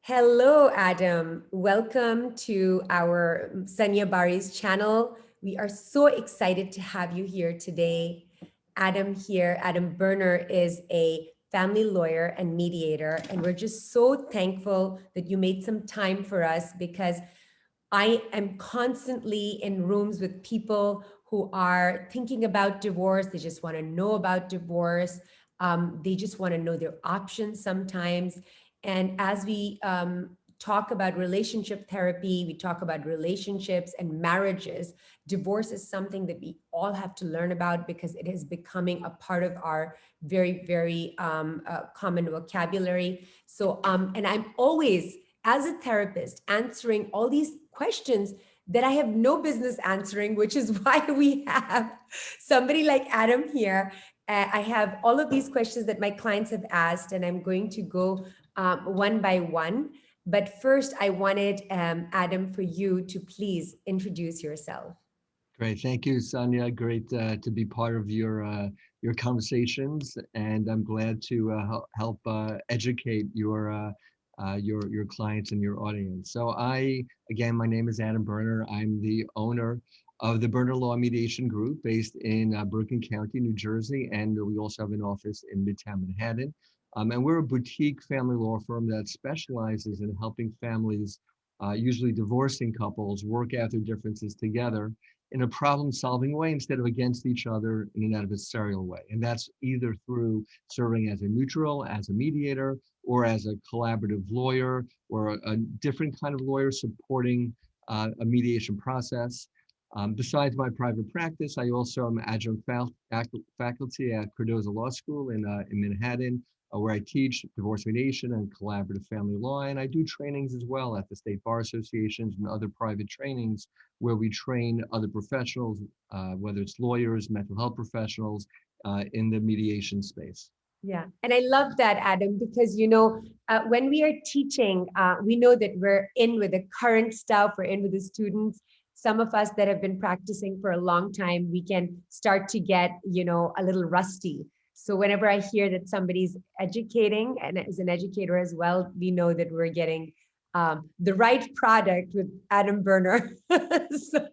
Hello, Adam. Welcome to our Sanya Bari's channel. We are so excited to have you here today. Adam Berner is a family lawyer and mediator, and we're just so thankful that you made some time for us because I am constantly in rooms with people who are thinking about divorce. They just want to know about divorce. They just want to know their options sometimes. And as we talk about relationship therapy, we talk about relationships and marriages. Divorce is something that we all have to learn about because it is becoming a part of our very common vocabulary. And I'm always, as a therapist, answering all these questions that I have no business answering, which is why we have somebody like Adam here. I have all of these questions that my clients have asked, and I'm going to go one by one. But first, I wanted Adam for you to please introduce yourself. Great, thank you, Sanya. Great to be part of your conversations, and I'm glad to help educate your clients and your audience. So again, my name is Adam Berner. I'm the owner of the Berner Law Mediation Group, based in Bergen County, New Jersey, and we also have an office in Midtown Manhattan. And we're a boutique family law firm that specializes in helping families, usually divorcing couples, work out their differences together in a problem-solving way instead of against each other in an adversarial way. And that's either through serving as a neutral, as a mediator, or as a collaborative lawyer, or a different kind of lawyer supporting a mediation process. Besides my private practice, I also am adjunct faculty at Cardozo Law School in Manhattan, where I teach divorce mediation and collaborative family law. And I do trainings as well at the state bar associations and other private trainings where we train other professionals, whether it's lawyers, mental health professionals, in the mediation space. Yeah, and I love that, Adam, because when we are teaching, we know that we're in with the current stuff, we're in with the students. Some of us that have been practicing for a long time, we can start to get, a little rusty. So whenever I hear that somebody's educating and is an educator as well, we know that we're getting the right product with Adam Berner. So,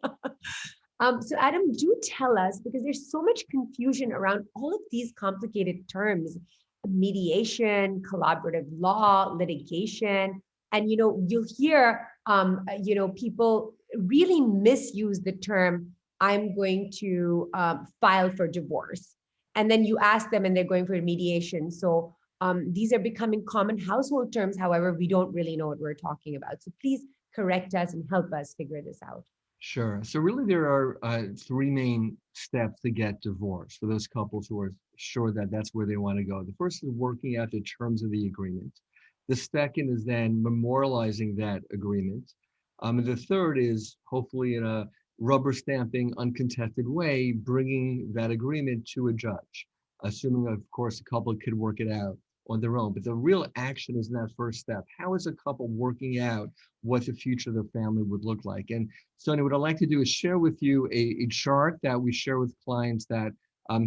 so Adam, do tell us, because there's so much confusion around all of these complicated terms: mediation, collaborative law, litigation. And you'll hear people really misuse the term, I'm going to file for divorce. And then you ask them and they're going for mediation. So these are becoming common household terms. However, we don't really know what we're talking about. So please correct us and help us figure this out. Sure. So really there are three main steps to get divorced for those couples who are sure that that's where they want to go. The first is working out the terms of the agreement. The second is then memorializing that agreement. And the third is hopefully in a rubber stamping, uncontested way, bringing that agreement to a judge, assuming, of course, the couple could work it out on their own. But the real action is in that first step. How is a couple working out what the future of the family would look like? And Sonia, what I'd like to do is share with you a chart that we share with clients that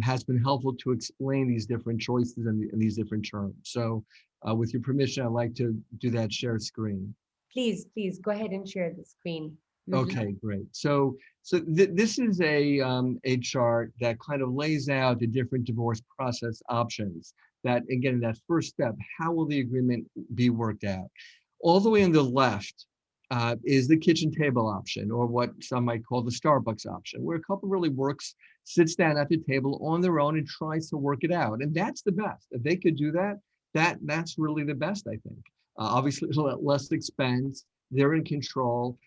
has been helpful to explain these different choices and these different terms. So with your permission, I'd like to do that share screen. Please go ahead and share the screen. Okay, great. So this is a chart that kind of lays out the different divorce process options. That again, that first step, how will the agreement be worked out? All the way on the left is the kitchen table option, or what some might call the Starbucks option, where a couple really works, sits down at the table on their own and tries to work it out. And that's the best. If they could do that, that's really the best, I think. Obviously, less expense. They're in control.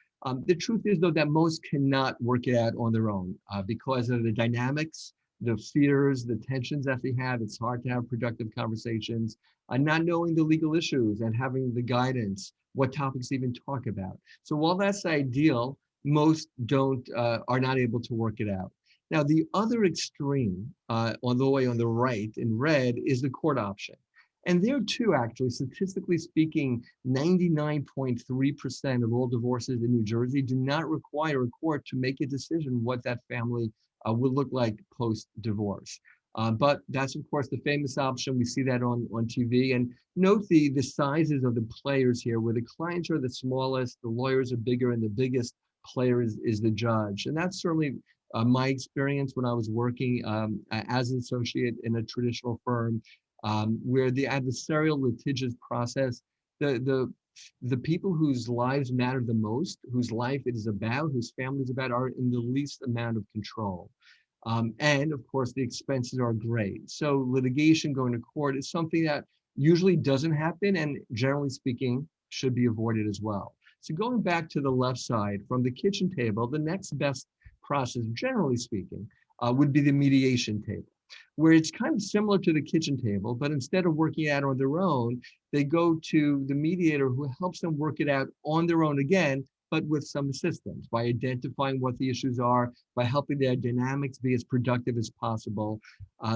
The truth is, though, that most cannot work it out on their own because of the dynamics, the fears, the tensions that they have. It's hard to have productive conversations, not knowing the legal issues and having the guidance, what topics to even talk about. So while that's ideal, most are not able to work it out. Now, the other extreme, on the way on the right in red, is the court option. And there too, actually, statistically speaking, 99.3% of all divorces in New Jersey do not require a court to make a decision what that family would look like post-divorce. But that's, of course, the famous option. We see that on TV. And note the sizes of the players here, where the clients are the smallest, the lawyers are bigger, and the biggest player is the judge. And that's certainly my experience when I was working as an associate in a traditional firm, where the adversarial litigious process, the people whose lives matter the most, whose life it is about, whose family is about, are in the least amount of control. And of course, the expenses are great. So litigation, going to court, is something that usually doesn't happen and generally speaking should be avoided as well. So going back to the left side, from the kitchen table, the next best process, generally speaking, would be the mediation table, where it's kind of similar to the kitchen table, but instead of working it out on their own, they go to the mediator who helps them work it out on their own again, but with some assistance by identifying what the issues are, by helping their dynamics be as productive as possible.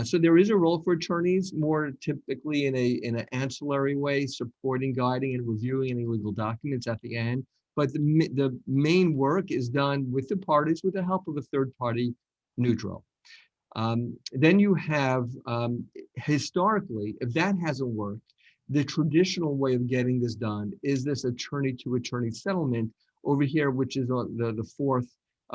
So there is a role for attorneys, more typically in an ancillary way, supporting, guiding, and reviewing any legal documents at the end. But the main work is done with the parties with the help of a third party neutral. Then you have, historically, if that hasn't worked, the traditional way of getting this done is this attorney to attorney settlement over here, which is on the fourth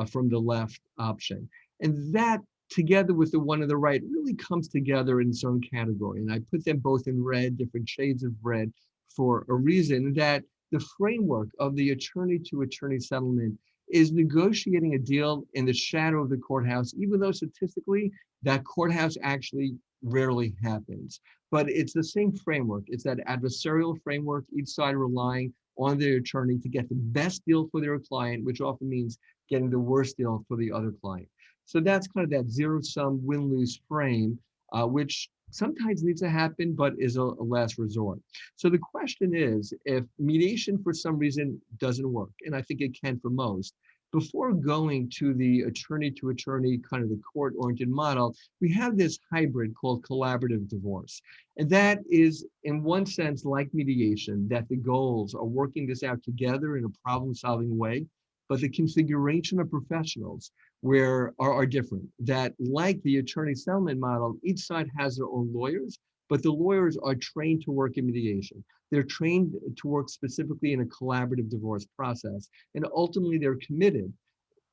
from the left option. And that, together with the one on the right, really comes together in its own category. And I put them both in red, different shades of red, for a reason that the framework of the attorney to attorney settlement is negotiating a deal in the shadow of the courthouse, even though statistically that courthouse actually rarely happens. But it's the same framework. It's that adversarial framework, each side relying on their attorney to get the best deal for their client, which often means getting the worst deal for the other client. So that's kind of that zero-sum win-lose frame, which sometimes needs to happen, but is a last resort. So the question is, if mediation for some reason doesn't work, and I think it can for most, before going to the attorney to attorney, kind of the court-oriented model, we have this hybrid called collaborative divorce. And that is, in one sense, like mediation, that the goals are working this out together in a problem-solving way, but the configuration of professionals are different. That, like the attorney settlement model, each side has their own lawyers, but the lawyers are trained to work in mediation. They're trained to work specifically in a collaborative divorce process. And ultimately, they're committed,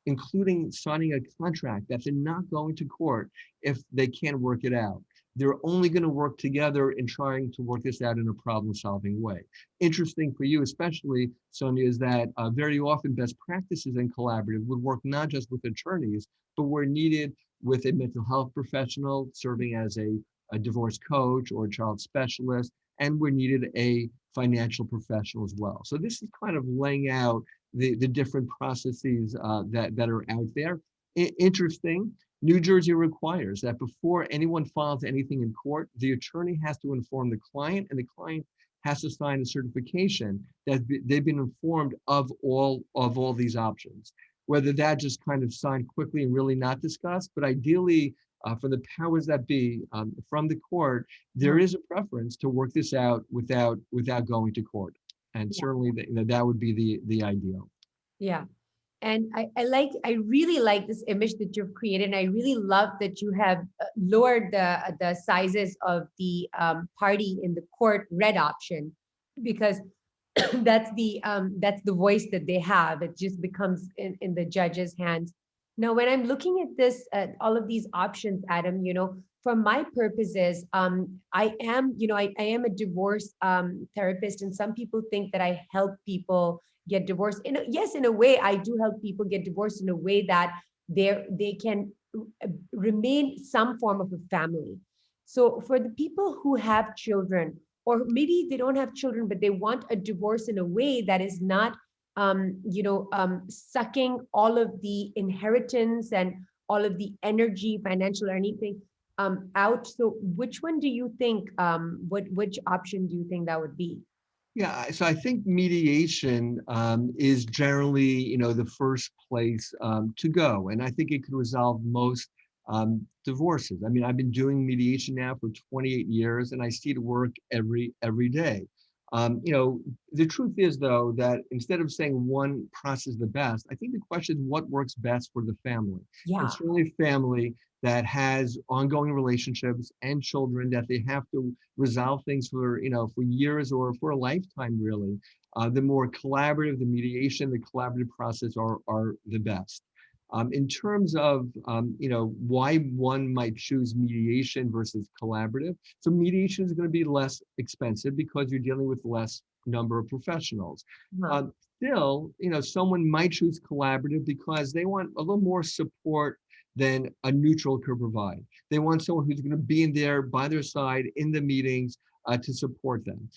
including signing a contract, that they're not going to court if they can't work it out. They're only going to work together in trying to work this out in a problem-solving way. Interesting for you, especially, Sanya, is that very often best practices in collaborative would work not just with attorneys, but where needed with a mental health professional serving as a divorce coach or a child specialist, and where needed a financial professional as well. So this is kind of laying out the different processes that are out there. Interesting, New Jersey requires that before anyone files anything in court, the attorney has to inform the client, and the client has to sign a certification that they've been informed of all these options. Whether that just kind of signed quickly and really not discussed, but ideally for the powers that be from the court, there is a preference to work this out without going to court. And certainly that would be the ideal. Yeah. And I really like this image that you've created. And I really love that you have lowered the sizes of the party in the court red option, because that's the voice that they have. It just becomes in the judge's hands. Now, when I'm looking at this, all of these options, Adam, for my purposes, I am a divorce therapist, and some people think that I help people get divorced. Yes, in a way, I do help people get divorced in a way that they can remain some form of a family. So for the people who have children, or maybe they don't have children, but they want a divorce in a way that is not, sucking all of the inheritance and all of the energy, financial or anything, out. So which one do you think, which option do you think that would be? Yeah, so I think mediation is generally, the first place to go, and I think it could resolve most divorces. I mean, I've been doing mediation now for 28 years, and I see it work every day. The truth is, though, that instead of saying one process is the best, I think the question is what works best for the family. And Yeah. certainly family that has ongoing relationships and children that they have to resolve things for years or for a lifetime, really. The more collaborative, the mediation, the collaborative process are the best. In terms of, why one might choose mediation versus collaborative. So mediation is going to be less expensive because you're dealing with less number of professionals. Uh-huh. Uh, Still, someone might choose collaborative because they want a little more support than a neutral could provide. They want someone who's going to be in there by their side in the meetings to support them.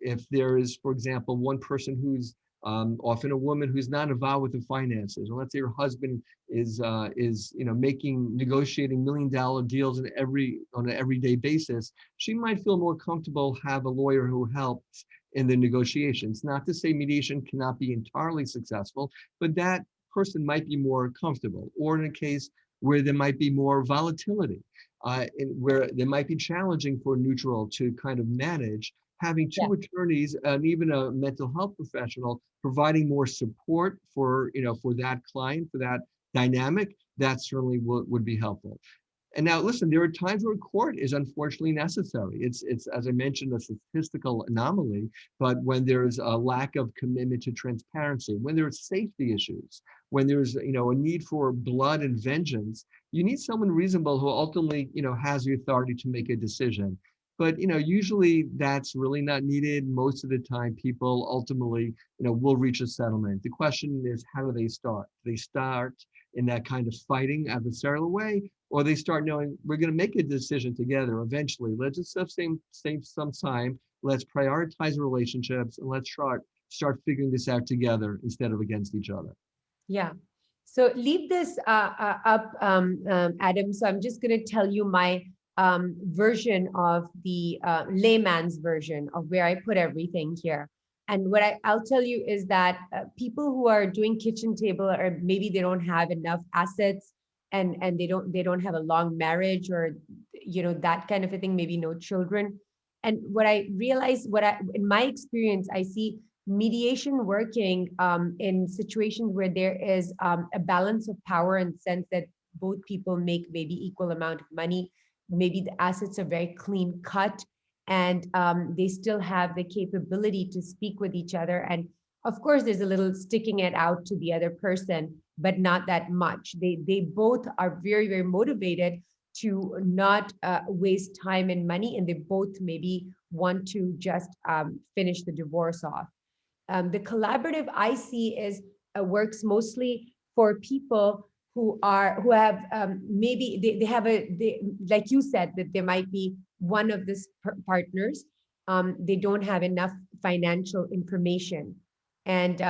If there is, for example, one person who's often a woman who's not involved with the finances, or let's say her husband is negotiating $1 million deals on an everyday basis, she might feel more comfortable have a lawyer who helps in the negotiations. Not to say mediation cannot be entirely successful, but that person might be more comfortable. Or in a case where there might be more volatility, where they might be challenging for neutral to kind of manage, having Yeah. two attorneys and even a mental health professional providing more support for that client, for that dynamic, that certainly would be helpful. And now, listen, there are times where court is unfortunately necessary. It's as I mentioned, a statistical anomaly, but when there's a lack of commitment to transparency, when there's safety issues, when there's a need for blood and vengeance, you need someone reasonable who ultimately has the authority to make a decision. But usually that's really not needed. Most of the time, people ultimately will reach a settlement. The question is, how do they start? Do they start in that kind of fighting adversarial way, or they start knowing we're going to make a decision together eventually. Let's just save some time. Let's prioritize relationships and let's start figuring this out together instead of against each other. Yeah. So leave this up, Adam. So I'm just going to tell you my version of the layman's version of where I put everything here. And what I'll tell you is that people who are doing kitchen table, or maybe they don't have enough assets, and they don't have a long marriage, or that kind of a thing, maybe no children. And what I realized, in my experience, I see mediation working in situations where there is a balance of power, in the sense that both people make maybe equal amount of money, maybe the assets are very clean cut, and they still have the capability to speak with each other. And of course there's a little sticking it out to the other person, but not that much. They both are very, very motivated to not waste time and money, and they both maybe want to just finish the divorce off. The collaborative I see is works mostly for people who have maybe they have like you said, that there might be one of these partners, they don't have enough financial information, and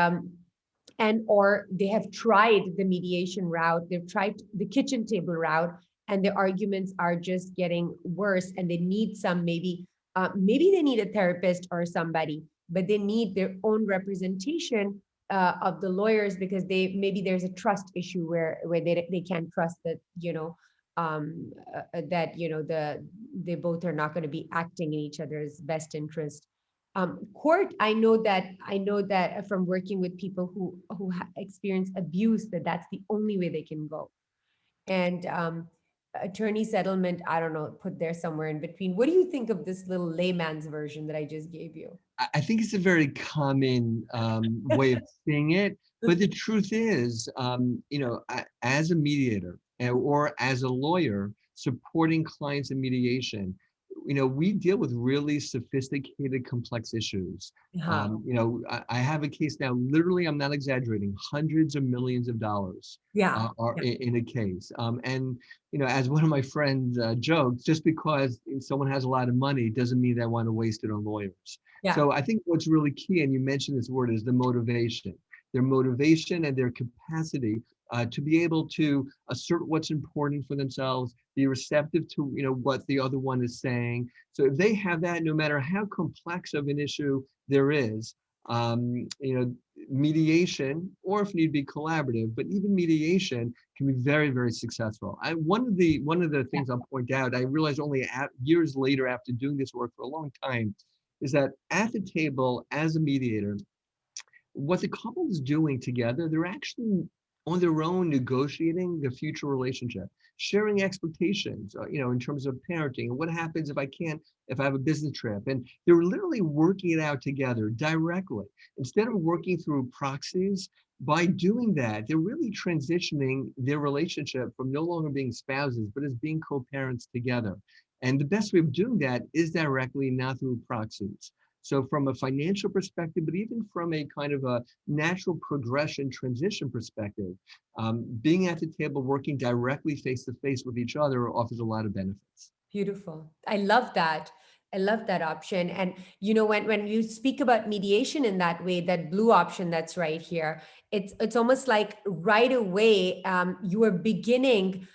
or they have tried the mediation route, they've tried the kitchen table route, and the arguments are just getting worse, and they need some, maybe they need a therapist or somebody, but they need their own representation of the lawyers, because maybe there's a trust issue where they can't trust that they both are not going to be acting in each other's best interest. Court, I know that from working with people who experience abuse, that's the only way they can go. And attorney settlement, I don't know, put there somewhere in between. What do you think of this little layman's version that I just gave you? I think it's a very common way of seeing it, but the truth is, as a mediator or as a lawyer supporting clients in mediation, we deal with really sophisticated, complex issues. Uh-huh. I have a case now, literally, I'm not exaggerating, hundreds of millions of dollars Yeah. are Yeah. in a case. And as one of my friends jokes, just because someone has a lot of money doesn't mean they want to waste it on lawyers. Yeah. So I think what's really key, and you mentioned this word, is the motivation. Their motivation and their capacity to be able to assert what's important for themselves, be receptive to what the other one is saying. So if they have that, no matter how complex of an issue there is, mediation, or if need be collaborative, but even mediation can be very, very successful. One of the Yeah. things I'll point out, I realized only years later after doing this work for a long time, is that at the table as a mediator, what the couple is doing together, they're actually on their own negotiating the future relationship, sharing expectations, in terms of parenting and what happens if I have a business trip. And they're literally working it out together directly. Instead of working through proxies, by doing that, they're really transitioning their relationship from no longer being spouses, but as being co-parents together. And the best way of doing that is directly, not through proxies. So from a financial perspective, but even from a kind of a natural progression transition perspective, being at the table, working directly face to face with each other offers a lot of benefits. Beautiful. I love that. I love that option. And when you speak about mediation in that way, that blue option that's right here, it's almost like right away you are beginning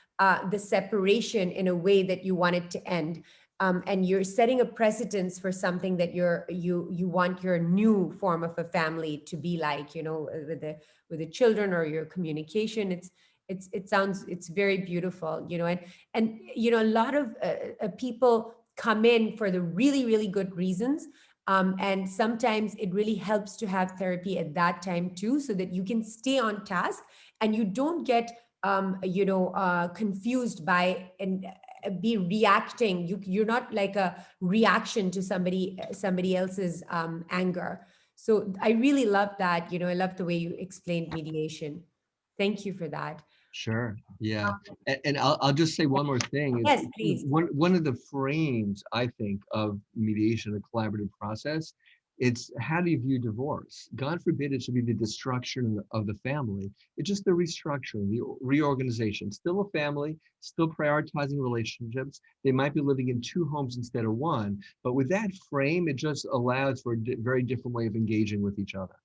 the separation in a way that you want it to end. And you're setting a precedence for something that you want your new form of a family to be like, with the children or your communication. It's very beautiful, and a lot of people come in for the really really good reasons, and sometimes it really helps to have therapy at that time too, so that you can stay on task and you don't get confused by and be reacting. You're not like a reaction to somebody else's anger. So I really love that. I love the way you explained mediation. Thank you for that. Sure. Yeah. And I'll just say one more thing is Yes, please. one of the frames, I think, of mediation, a collaborative process, it's how do you view divorce? God forbid it should be the destruction of the family. It's just the restructuring, the reorganization. Still a family, still prioritizing relationships. They might be living in two homes instead of one. But with that frame, it just allows for a very different way of engaging with each other.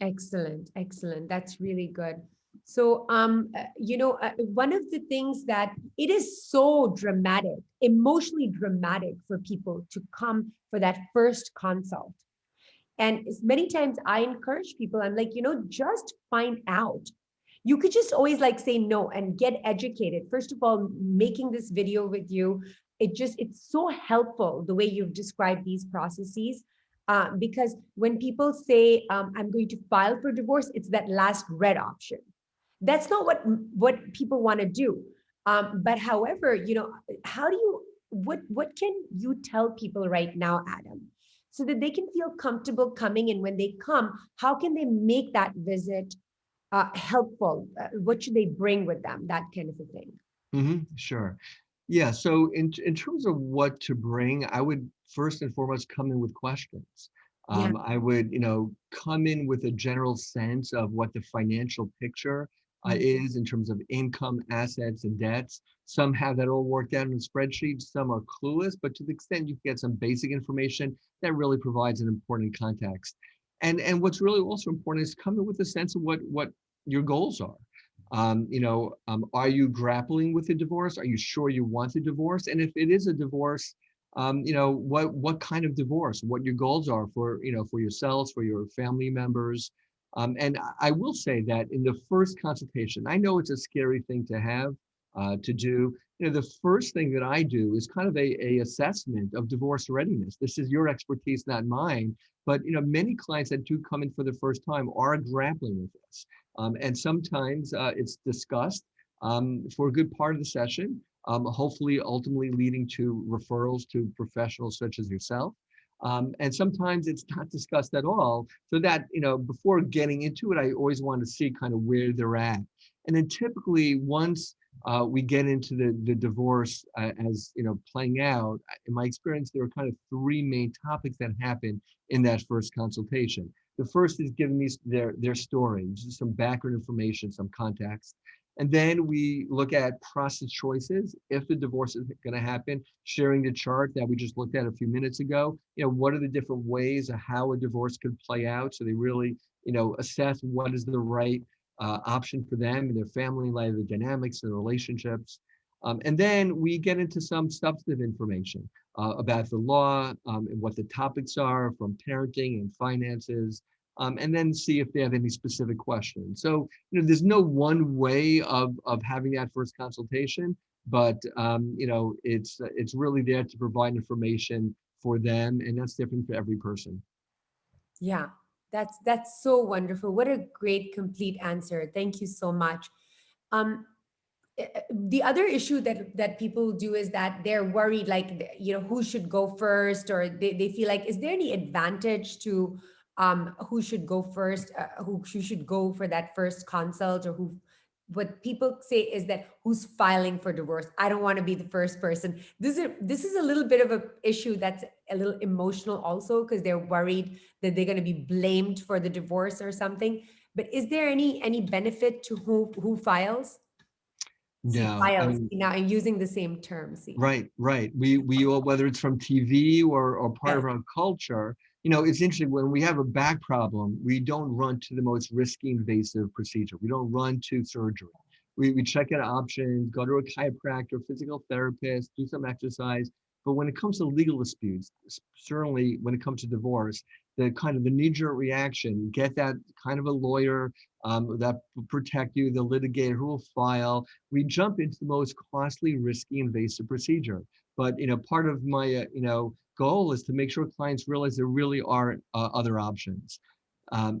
Excellent, excellent. That's really good. So, one of the things that it is so dramatic, emotionally dramatic for people to come for that first consult. And many times I encourage people, I'm like, just find out. You could just always like say no and get educated. First of all, making this video with you, it's so helpful the way you've described these processes. Because when people say, I'm going to file for divorce, it's that last red option. That's not what people want to do. But however, how do you, what can you tell people right now, Adam, so that they can feel comfortable coming in? When they come, how can they make that visit helpful? What should they bring with them? That kind of a thing. Sure. Yeah. So in terms of what to bring, I would first and foremost come in with questions. Yeah. I would, come in with a general sense of what the financial picture is in terms of income, assets, and debts. Some have that all worked out in a spreadsheet. Some are clueless, but to the extent you get some basic information, that really provides an important context. And what's really also important is come in with a sense of what your goals are. Are you grappling with a divorce? Are you sure you want a divorce? And if it is a divorce, what kind of divorce? What your goals are for yourselves, for your family members. And I will say that in the first consultation, I know it's a scary thing to have to do. The first thing that I do is kind of a assessment of divorce readiness. This is your expertise, not mine. But many clients that do come in for the first time are grappling with this. And sometimes it's discussed for a good part of the session, hopefully ultimately leading to referrals to professionals such as yourself. And sometimes it's not discussed at all. So that, before getting into it, I always want to see kind of where they're at. And then typically once we get into the divorce as, playing out, in my experience, there are kind of three main topics that happen in that first consultation. The first is giving these their story, just some background information, some context. And then we look at process choices. If the divorce is going to happen, sharing the chart that we just looked at a few minutes ago, what are the different ways of how a divorce could play out? So they really, assess what is the right option for them and their family, like the dynamics and the relationships. And then we get into some substantive information about the law and what the topics are from parenting and finances, and then see if they have any specific questions. So, there's no one way of having that first consultation, but, it's really there to provide information for them, and that's different for every person. Yeah, that's so wonderful. What a great complete answer. Thank you so much. Um, the other issue that people do is that they're worried, like, who should go first, or they feel like, is there any advantage to who should go first, who should go for that first consult, or who, what people say is that, who's filing for divorce? I don't want to be the first person. This is a little bit of a issue that's a little emotional also, because they're worried that they're going to be blamed for the divorce or something. But is there any benefit to who files? See, No, I files. mean, Now I'm using the same term. See, right, right. We all, whether it's from TV or part of right? our culture, it's interesting when we have a back problem, we don't run to the most risky invasive procedure. We don't run to surgery. We check out options, go to a chiropractor, physical therapist, do some exercise. But when it comes to legal disputes, certainly when it comes to divorce, the kind of the knee-jerk reaction, get that kind of a lawyer that will protect you, the litigator who will file. We jump into the most costly, risky, invasive procedure. But part of my goal is to make sure clients realize there really are other options.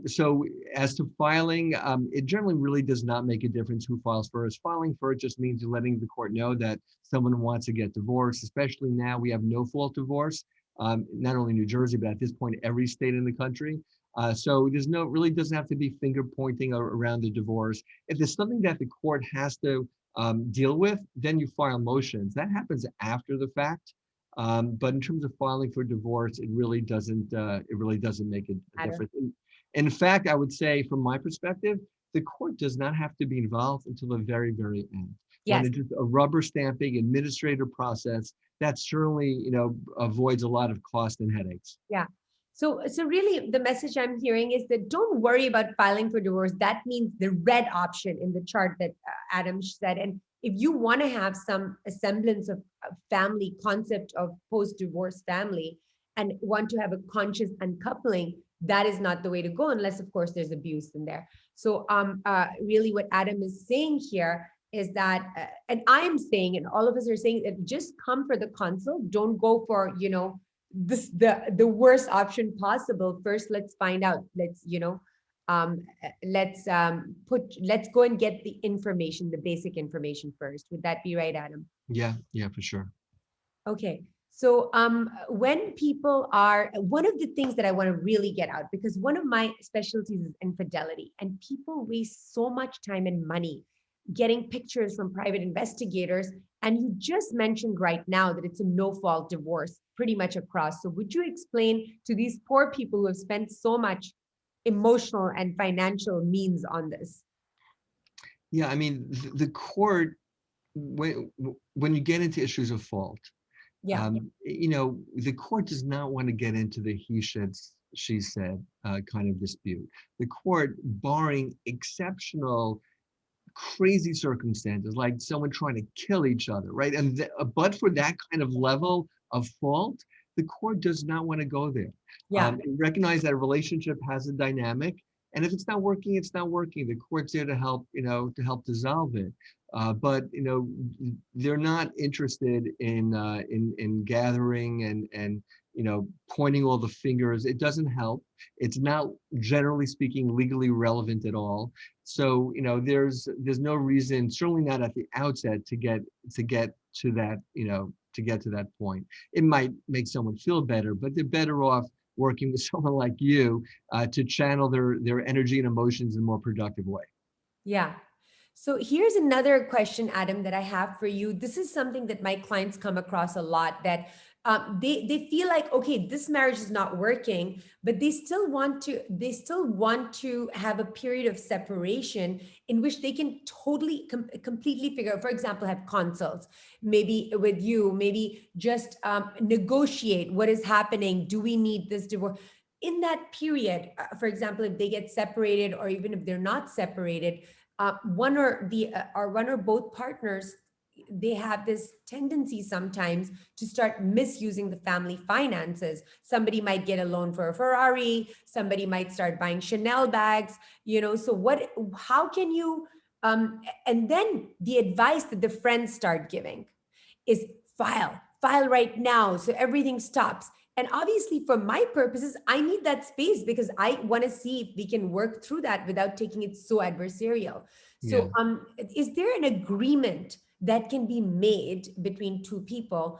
So as to filing, it generally really does not make a difference who files first. Filing first just means you're letting the court know that someone wants to get divorced, especially now we have no fault divorce, not only New Jersey, but at this point, every state in the country. So there's really doesn't have to be finger pointing around the divorce. If there's something that the court has to deal with, then you file motions. That happens after the fact. But in terms of filing for divorce, it really doesn't. It really doesn't make a Matter. difference. In fact, I would say, from my perspective, the court does not have to be involved until the very, very end. When Yes. it's just a rubber stamping administrative process, that certainly, avoids a lot of cost and headaches. Yeah. So really, the message I'm hearing is that don't worry about filing for divorce. That means the red option in the chart that Adam said. And if you want to have some semblance of family concept of post-divorce family and want to have a conscious uncoupling, that is not the way to go, unless, of course, there's abuse in there. So really what Adam is saying here is that, and I'm saying, and all of us are saying, that just come for the consult. Don't go for, this the worst option possible. First, let's find out. Um let's go and get the information, the basic information first. Would that be right, Adam? Yeah, yeah, for sure. Okay. So when people are, one of the things that I want to really get out, because one of my specialties is infidelity, and people waste so much time and money getting pictures from private investigators. And you just mentioned right now that it's a no-fault divorce pretty much across. So would you explain to these poor people who have spent so much emotional and financial means on this? Yeah, I mean, the court, when you get into issues of fault, Yeah. the court does not want to get into the he said, she said kind of dispute. The court, barring exceptional, crazy circumstances, like someone trying to kill each other, right? And but for that kind of level of fault, the court does not want to go there. Yeah. Recognize that a relationship has a dynamic, and if it's not working, it's not working. The court's there to help, to help dissolve it. But they're not interested in gathering and pointing all the fingers. It doesn't help. It's not, generally speaking, legally relevant at all. So there's no reason, certainly not at the outset, to get to that to get to that point. It might make someone feel better, but they're better off working with someone like you to channel their energy and emotions in a more productive way. Yeah. So here's another question, Adam, that I have for you. This is something that my clients come across a lot, that they feel like, okay, this marriage is not working, but they still want to have a period of separation in which they can totally completely figure out, for example, have consults, maybe with you, maybe just negotiate what is happening. Do we need this divorce? In that period, for example, if they get separated, or even if they're not separated, one or both partners, they have this tendency sometimes to start misusing the family finances. Somebody might get a loan for a Ferrari, somebody might start buying Chanel bags, so how can you, and then the advice that the friends start giving is file file right now so everything stops. And obviously, for my purposes, I need that space because I want to see if we can work through that without taking it so adversarial. Yeah. So, is there an agreement that can be made between two people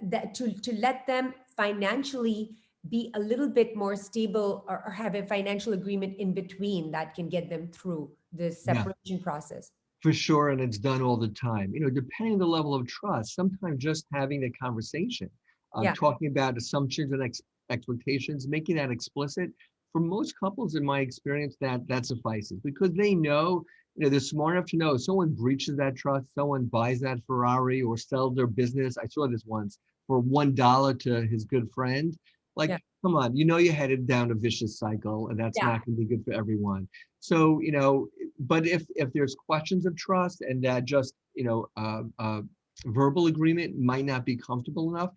that to let them financially be a little bit more stable, or have a financial agreement in between that can get them through the Yeah. separation process? For sure, and it's done all the time. Depending on the level of trust, sometimes just having a conversation, Yeah, talking about assumptions and expectations, making that explicit. For most couples, in my experience, that suffices because they know, they're smart enough to know if someone breaches that trust, someone buys that Ferrari or sells their business. I saw this once for $1 to his good friend. yeah, Like, come on, you're headed down a vicious cycle, and that's yeah, not going to be good for everyone. So, but if there's questions of trust and that just verbal agreement might not be comfortable enough,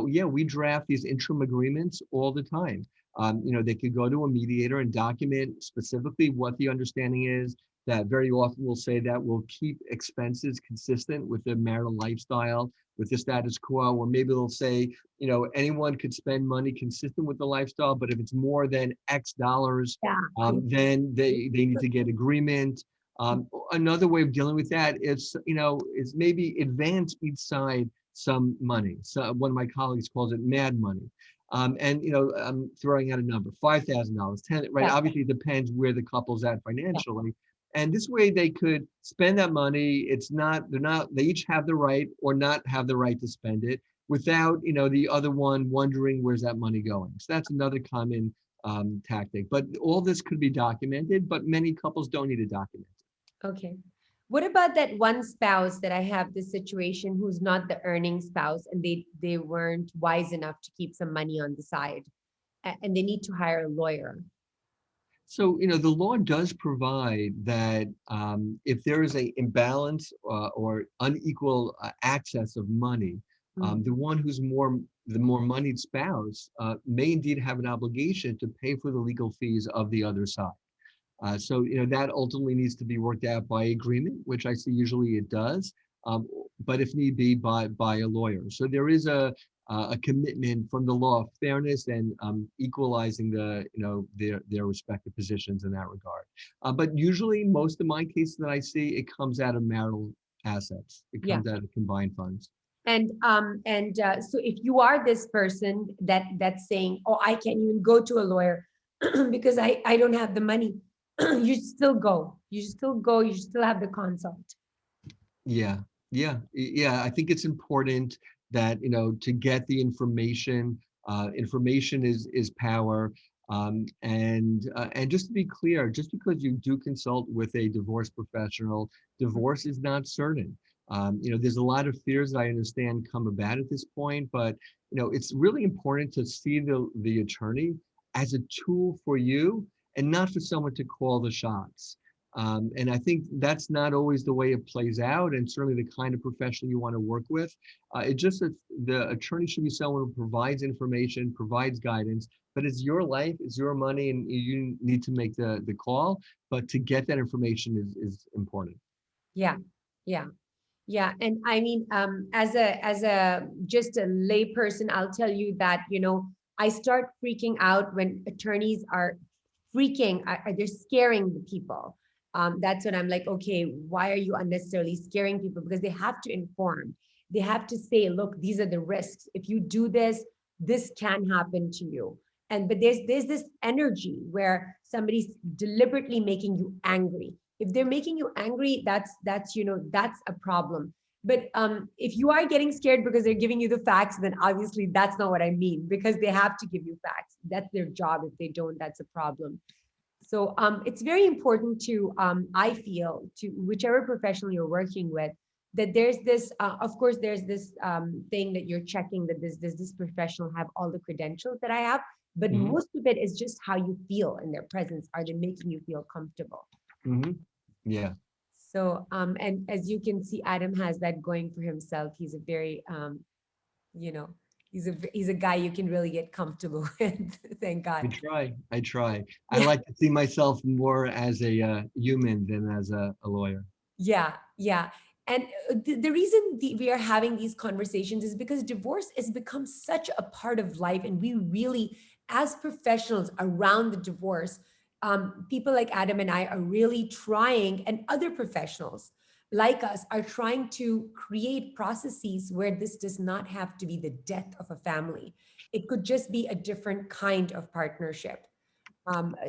yeah, we draft these interim agreements all the time. They could go to a mediator and document specifically what the understanding is. That very often will say that we'll keep expenses consistent with the marital lifestyle, with the status quo, or maybe they'll say, anyone could spend money consistent with the lifestyle, but if it's more than X dollars, yeah. then they need to get agreement. Another way of dealing with that is maybe advance each side some money. So one of my colleagues calls it mad money. And I'm throwing out a number, $5,000, 10, right? Yeah, Obviously, it depends where the couple's at yeah, financially. And this way they could spend that money. They each have the right or not have the right to spend it without, the other one wondering where's that money going. So that's another common tactic. But all this could be documented, but many couples don't need to document okay. What about that one spouse that I have this situation who's not the earning spouse, and they weren't wise enough to keep some money on the side, and they need to hire a lawyer? So, the law does provide that if there is a imbalance or unequal access of money, Mm. the more moneyed spouse may indeed have an obligation to pay for the legal fees of the other side. So, that ultimately needs to be worked out by agreement, which I see usually it does, but if need be, by a lawyer. So there is a commitment from the law of fairness and equalizing their respective positions in that regard. But usually, most of my cases that I see, it comes out of marital assets. It Yeah. comes out of combined funds. And so if you are this person that's saying, oh, I can't even go to a lawyer because I don't have the money, you should still go. You should still go. You should still have the consult. Yeah, yeah. I think it's important that to get the information. Information is power, and just to be clear, just because you do consult with a divorce professional, divorce is not certain. There's a lot of fears that I understand come about at this point, but it's really important to see the attorney as a tool for you and not for someone to call the shots. And I think that's not always the way it plays out, and certainly the kind of professional you want to work with. It just that the attorney should be someone who provides information, provides guidance, but it's your life, it's your money, and you need to make the call. But to get that information is important. Yeah, yeah. Yeah, and I mean, as a just a lay person, I'll tell you that I start freaking out when attorneys are freaking. They're scaring the people. That's when I'm like, okay, why are you unnecessarily scaring people? Because they have to inform. They have to say, look, these are the risks. If you do this, this can happen to you. And but there's this energy where somebody's deliberately making you angry. If they're making you angry, that's a problem. But if you are getting scared because they're giving you the facts, then obviously that's not what I mean, because they have to give you facts. That's their job. If they don't, that's a problem. So it's very important to, I feel, to whichever professional you're working with, that there's this, of course, there's this thing that you're checking that does this professional have all the credentials that I have, but Hmm. most of it is just how you feel in their presence. Are they making you feel comfortable? Hmm. Yeah. So, and as you can see, Adam has that going for himself. He's a very, you know, he's a guy you can really get comfortable with. Thank God. I try. I Yeah, like to see myself more as a human than as a lawyer. yeah, yeah. And the reason we are having these conversations is because divorce has become such a part of life. And we really, as professionals around the divorce, people like Adam and I are really trying, and other professionals like us are trying to create processes where this does not have to be the death of a family. It could just be a different kind of partnership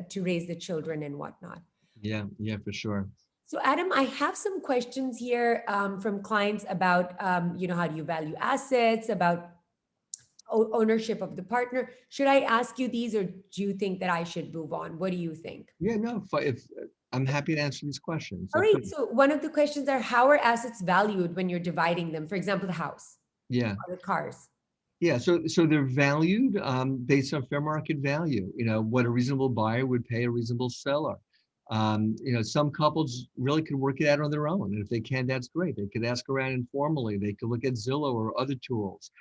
to raise the children and whatnot. Yeah, yeah, for sure. So, Adam, I have some questions here from clients about, how do you value assets, about ownership of the partner. Should I ask you these, or do you think that I should move on? What do you think? Yeah, no, if I'm happy to answer these questions. All So right. please. So, one of the questions are, how are assets valued when you're dividing them? For example, the house Yeah. or the cars. Yeah, so they're valued based on fair market value. What a reasonable buyer would pay a reasonable seller. Some couples really could work it out on their own, and if they can, that's great. They could ask around informally. They could look at Zillow or other tools.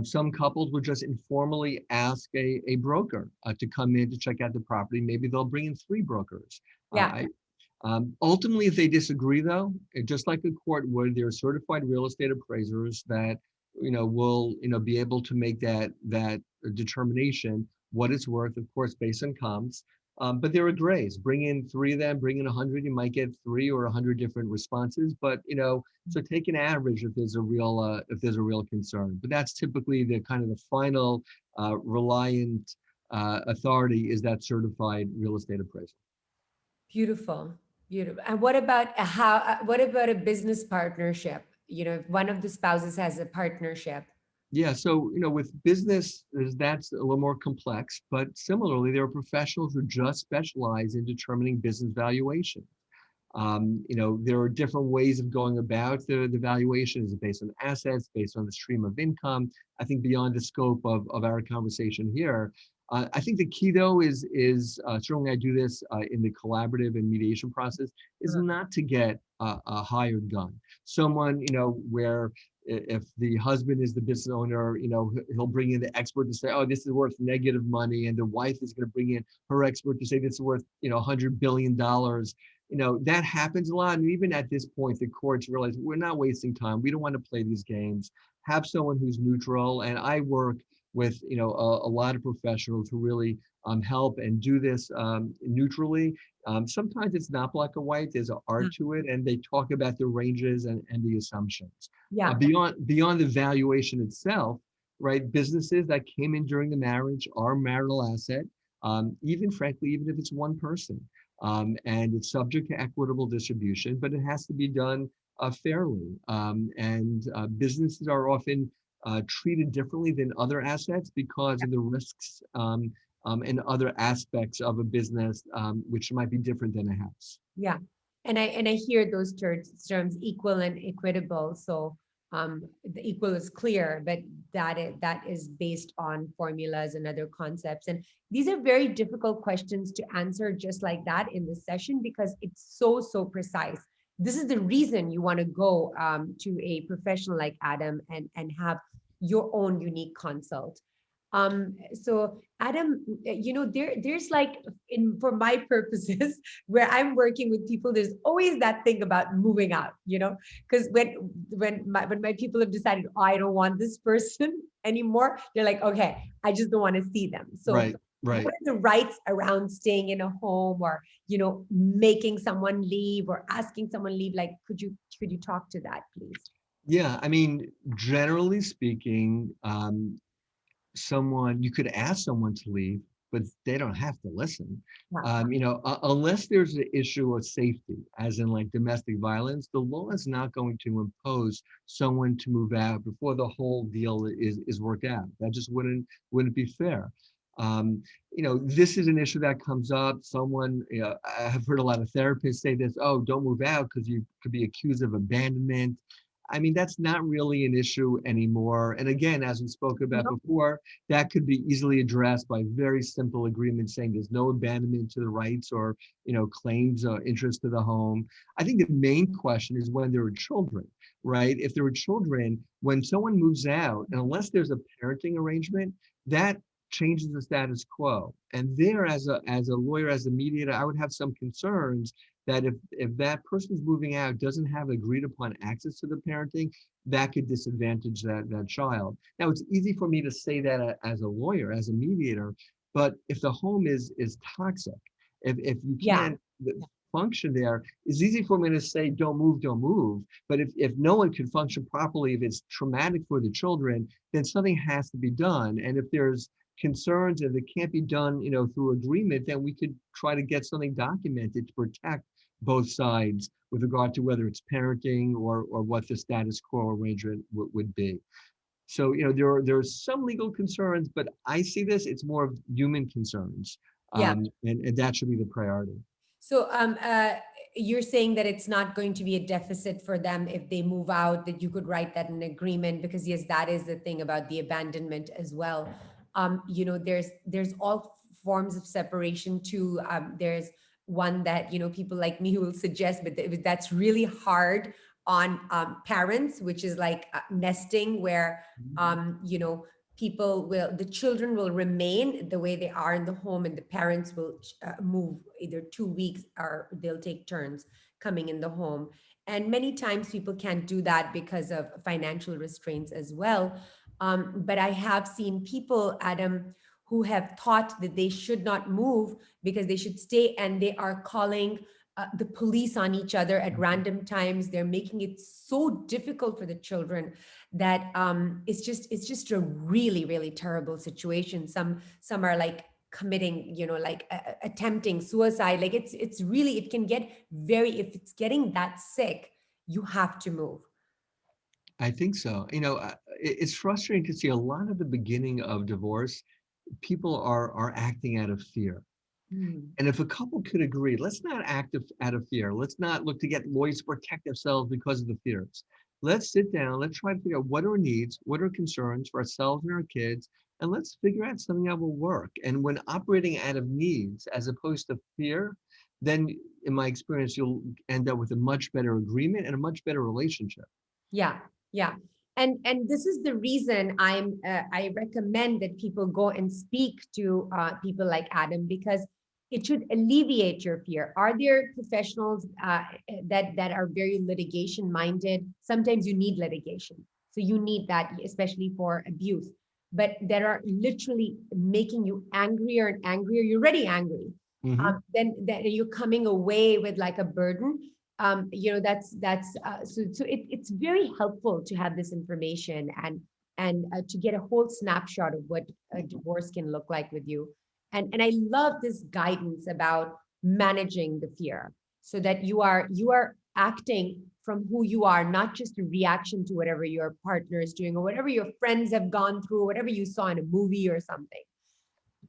Some couples would just informally ask a broker to come in to check out the property. Maybe they'll bring in three brokers. Yeah. Ultimately, if they disagree, though, just like a court would, there are certified real estate appraisers that will be able to make that determination what it's worth, of course, based on comps. But there are grays. Bring in three of them, bring in 100, you might get 3 or 100 different responses. But so take an average if there's a real concern. But that's typically the kind of the final reliant authority is that certified real estate appraiser. Beautiful. Beautiful. And what about what about a business partnership? If one of the spouses has a partnership. Yeah, so with business, that's a little more complex, but similarly, there are professionals who just specialize in determining business valuation. There are different ways of going about the valuation. Is it based on assets, based on the stream of income? I think beyond the scope of our conversation here. I think the key though is certainly I do this in the collaborative and mediation process, is Uh-huh. not to get a hired gun. Someone, where if the husband is the business owner, he'll bring in the expert to say, oh, this is worth negative money. And the wife is going to bring in her expert to say this is worth, $100 billion. That happens a lot. And even at this point, the courts realize we're not wasting time. We don't want to play these games. Have someone who's neutral. And I work with, a lot of professionals who really help and do this neutrally. Sometimes it's not black and white. There's an art to it. And they talk about the ranges and the assumptions. Yeah. Beyond the valuation itself, right? Businesses that came in during the marriage are marital asset, even frankly, even if it's one person. And it's subject to equitable distribution, but it has to be done fairly. And businesses are often treated differently than other assets because of the risks and other aspects of a business, which might be different than a house. Yeah. And I hear those terms equal and equitable. So the equal is clear, but that is based on formulas and other concepts. And these are very difficult questions to answer just like that in this session, because it's so precise. This is the reason you want to go to a professional like Adam and have your own unique consult. So Adam, there's like, for my purposes, where I'm working with people, there's always that thing about moving out, because when my people have decided, oh, I don't want this person anymore, they're like, okay, I just don't want to see them. So Right. what are the rights around staying in a home, or making someone leave or asking someone leave? Like, could you talk to that, please? Yeah, I mean, generally speaking, you could ask someone to leave, but they don't have to listen. Yeah. Unless there's an issue of safety, as in like domestic violence, the law is not going to impose someone to move out before the whole deal is worked out. That just wouldn't be fair. This is an issue that comes up. I have heard a lot of therapists say this, oh, don't move out because you could be accused of abandonment. I mean, that's not really an issue anymore. And again, as we spoke about before, that could be easily addressed by very simple agreements saying there's no abandonment to the rights or, claims or interest to the home. I think the main question is when there are children, right? If there are children, when someone moves out, and unless there's a parenting arrangement, that changes the status quo. And there, as a lawyer, as a mediator, I would have some concerns that if that person who's moving out doesn't have agreed upon access to the parenting, that could disadvantage that child. Now, it's easy for me to say that as a lawyer, as a mediator, but if the home is toxic, if you Yeah. can't function there, it's easy for me to say, don't move, don't move. But if no one can function properly, if it's traumatic for the children, then something has to be done. And if there's concerns, if it can't be done, through agreement, then we could try to get something documented to protect both sides with regard to whether it's parenting or what the status quo arrangement would be. So, there are some legal concerns, but I see this, it's more of human concerns. Yeah. And that should be the priority. So you're saying that it's not going to be a deficit for them if they move out, that you could write that in agreement, because yes, that is the thing about the abandonment as well. There's all forms of separation too. There's one that, people like me will suggest, but that's really hard on parents, which is like nesting, where, the children will remain the way they are in the home, and the parents will move either 2 weeks, or they'll take turns coming in the home. And many times people can't do that because of financial restraints as well. But I have seen people, Adam, who have thought that they should not move because they should stay, and they are calling the police on each other at random times. They're making it so difficult for the children that it's just a really, really terrible situation. Some are like committing, like attempting suicide. Like it's really, it can get very, if it's getting that sick, you have to move. I think so. It's frustrating to see a lot of the beginning of divorce, people are acting out of fear. Mm. And if a couple could agree, let's not act out of fear. Let's not look to get lawyers to protect themselves because of the fears. Let's sit down. Let's try to figure out what are our needs, what are concerns for ourselves and our kids, and let's figure out something that will work. And when operating out of needs as opposed to fear, then in my experience, you'll end up with a much better agreement and a much better relationship. Yeah, yeah. And this is the reason I recommend that people go and speak to people like Adam, because it should alleviate your fear. Are there professionals that are very litigation minded? Sometimes you need litigation, so you need that, especially for abuse. But that are literally making you angrier and angrier. You're already angry. Hmm. Then you're coming away with like a burden. That's it's very helpful to have this information, and to get a whole snapshot of what a divorce can look like with you. And I love this guidance about managing the fear, so that you are acting from who you are, not just a reaction to whatever your partner is doing, or whatever your friends have gone through, or whatever you saw in a movie or something.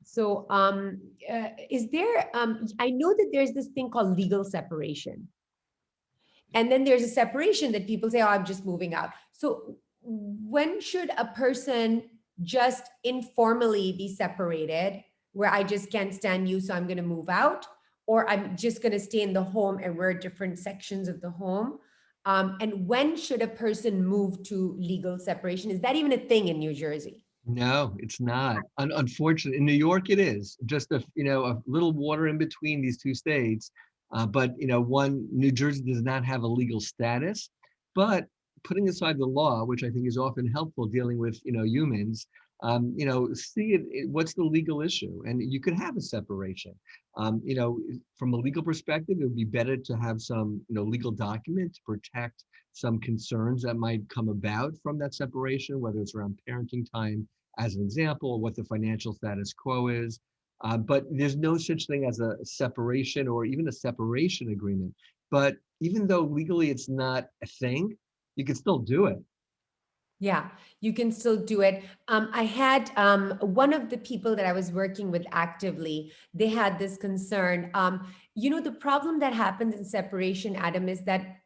So is there I know that there's this thing called legal separation. And then there's a separation that people say, oh, I'm just moving out. So when should a person just informally be separated, where I just can't stand you, so I'm going to move out? Or I'm just going to stay in the home and we're different sections of the home? And when should a person move to legal separation? Is that even a thing in New Jersey? No, it's not. Unfortunately, in New York, it is just a little water in between these two states. But New Jersey does not have a legal status. But putting aside the law, which I think is often helpful dealing with humans, see what's the legal issue, and you could have a separation. From a legal perspective, it would be better to have some legal document to protect some concerns that might come about from that separation, whether it's around parenting time, as an example, what the financial status quo is. But there's no such thing as a separation or even a separation agreement. But even though legally it's not a thing, you can still do it. Yeah, you can still do it. I had one of the people that I was working with actively, they had this concern. The problem that happens in separation, Adam, is that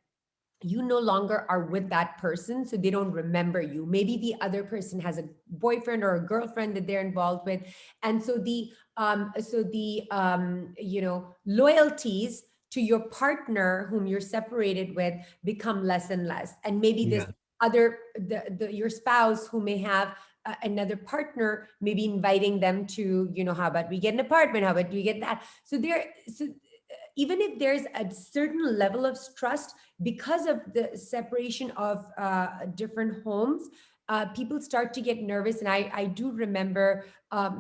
you no longer are with that person, so they don't remember you. Maybe the other person has a boyfriend or a girlfriend that they're involved with, and so the loyalties to your partner whom you're separated with become less and less. And maybe this Yeah. other your spouse, who may have another partner, maybe inviting them to, how about we get an apartment, how about we get that. So even if there's a certain level of trust, because of the separation of different homes, people start to get nervous. And I do remember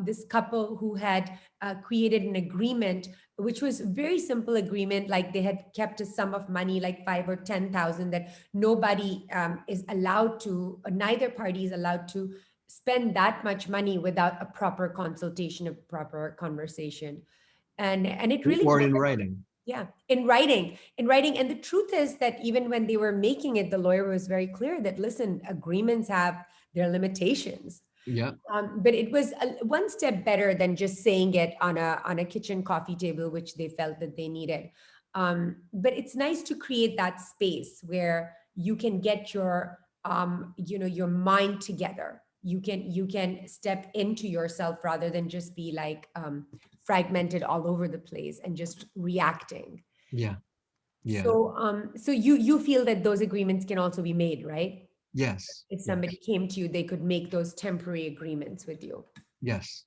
this couple who had created an agreement, which was a very simple agreement. Like they had kept a sum of money, like 5 or 10,000, that nobody is allowed to, neither party is allowed to spend that much money without a proper consultation, a proper conversation. And it really Or worked. in writing. Yeah, in writing. And the truth is that even when they were making it, the lawyer was very clear that, listen, agreements have their limitations. Yeah. But it was one step better than just saying it on a kitchen coffee table, which they felt that they needed. But it's nice to create that space where you can get your your mind together. You can step into yourself rather than just be like fragmented all over the place and just reacting. Yeah. Yeah. So you feel that those agreements can also be made, right? Yes. If somebody Yes. came to you, they could make those temporary agreements with you. Yes.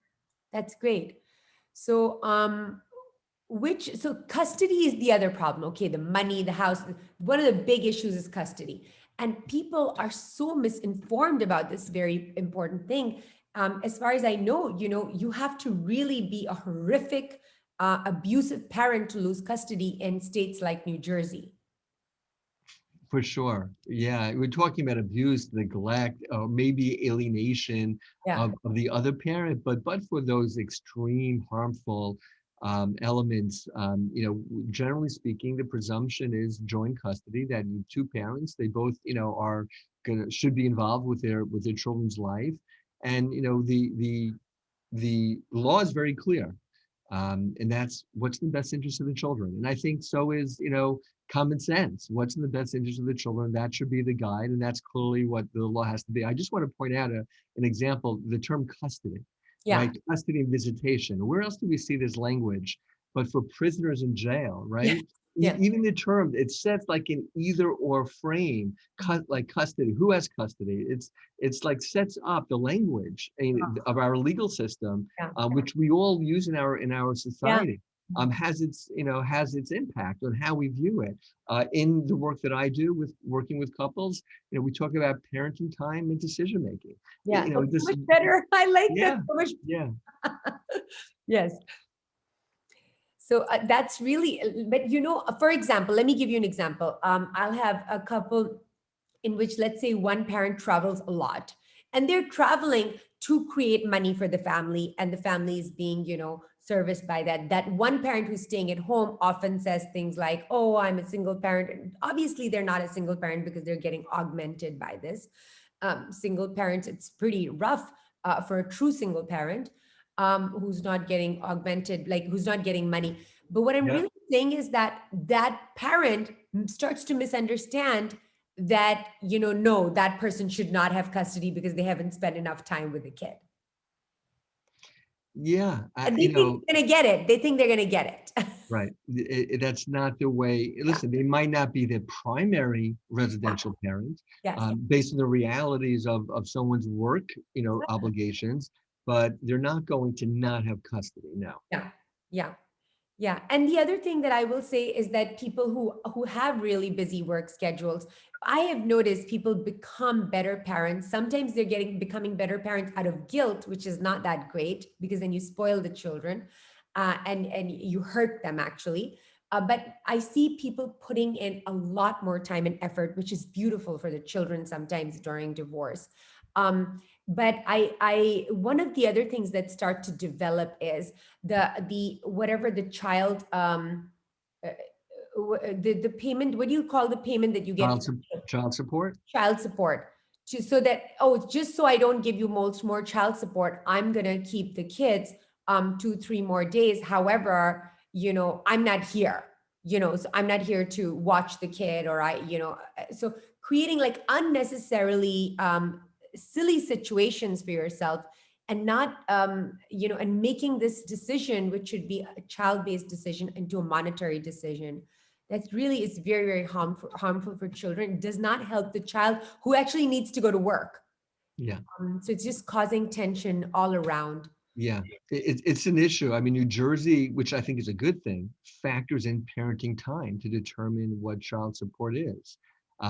That's great. So so custody is the other problem. Okay, the money, the house, one of the big issues is custody. And people are so misinformed about this very important thing. As far as I know, you have to really be a horrific, abusive parent to lose custody in states like New Jersey. For sure. Yeah. We're talking about abuse, neglect, or maybe alienation Yeah, of the other parent, but for those extreme harmful elements, generally speaking, the presumption is joint custody, that two parents, they both, are should be involved with their children's life. And, the law is very clear. And that's what's in the best interest of the children. And I think so is, common sense. What's in the best interest of the children? That should be the guide. And that's clearly what the law has to be. I just want to point out an example, the term custody, yeah, right? Custody and visitation. Where else do we see this language? But for prisoners in jail, yeah, right? yeah, Even the term, it says like an either or frame, like custody. Who has custody? It's like sets up the language of our legal system, yeah, which we all use in our yeah. society. Has its impact on how we view it. In the work that I do with working with couples, we talk about parenting time and decision making. Yeah, that's so This, much better. I like that yeah, so much. yeah, Yes. So that's really, but for example, let me give you an example. I'll have a couple in which, let's say, one parent travels a lot and they're traveling to create money for the family, and the family is being, serviced by that. That one parent who's staying at home often says things like, oh, I'm a single parent. And obviously, they're not a single parent because they're getting augmented by this. Single parents, it's pretty rough for a true single parent who's not getting augmented, like who's not getting money. But what I'm yeah. really saying is that that parent starts to misunderstand that, no, that person should not have custody because they haven't spent enough time with the kid. Yeah, And they think they're going to get it. They think they're going to get it. right. That's not the way. Yeah. Listen, they might not be the primary Yeah. residential parent, Yes. based on the realities of someone's work, obligations, but they're not going to not have custody. No. Yeah. Yeah. Yeah. And the other thing that I will say is that people who have really busy work schedules, I have noticed people become better parents. Sometimes they're becoming better parents out of guilt, which is not that great because then you spoil the children, and you hurt them actually. But I see people putting in a lot more time and effort, which is beautiful for the children sometimes during divorce. But one of the other things that start to develop is the whatever the child uh, the payment. What do you call the payment that you get Child, for child support. child support? So that, oh, just so I don't give you more child support, I'm gonna keep the kids 2-3 more days. However, I'm not here. So I'm not here to watch the kid, or so creating like unnecessarily silly situations for yourself, and not and making this decision, which should be a child-based decision, into a monetary decision. That really is very, very harmful for children. It does not help the child who actually needs to go to work. Yeah. So it's just causing tension all around. Yeah, it's an issue. I mean, New Jersey, which I think is a good thing, factors in parenting time to determine what child support is.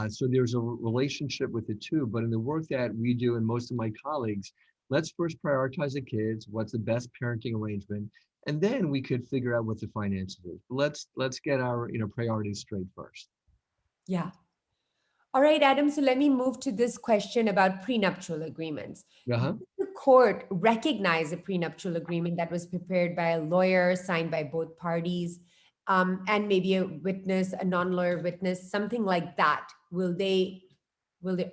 So there's a relationship with the two. But in the work that we do and most of my colleagues, let's first prioritize the kids. What's the best parenting arrangement, and then we could figure out what the finances is. Let's get our priorities straight first. Yeah. All right, Adam. So let me move to this question about prenuptial agreements. Uh-huh. Does the court recognize a prenuptial agreement that was prepared by a lawyer, signed by both parties, and maybe a witness, a non-lawyer witness, something like that? Will they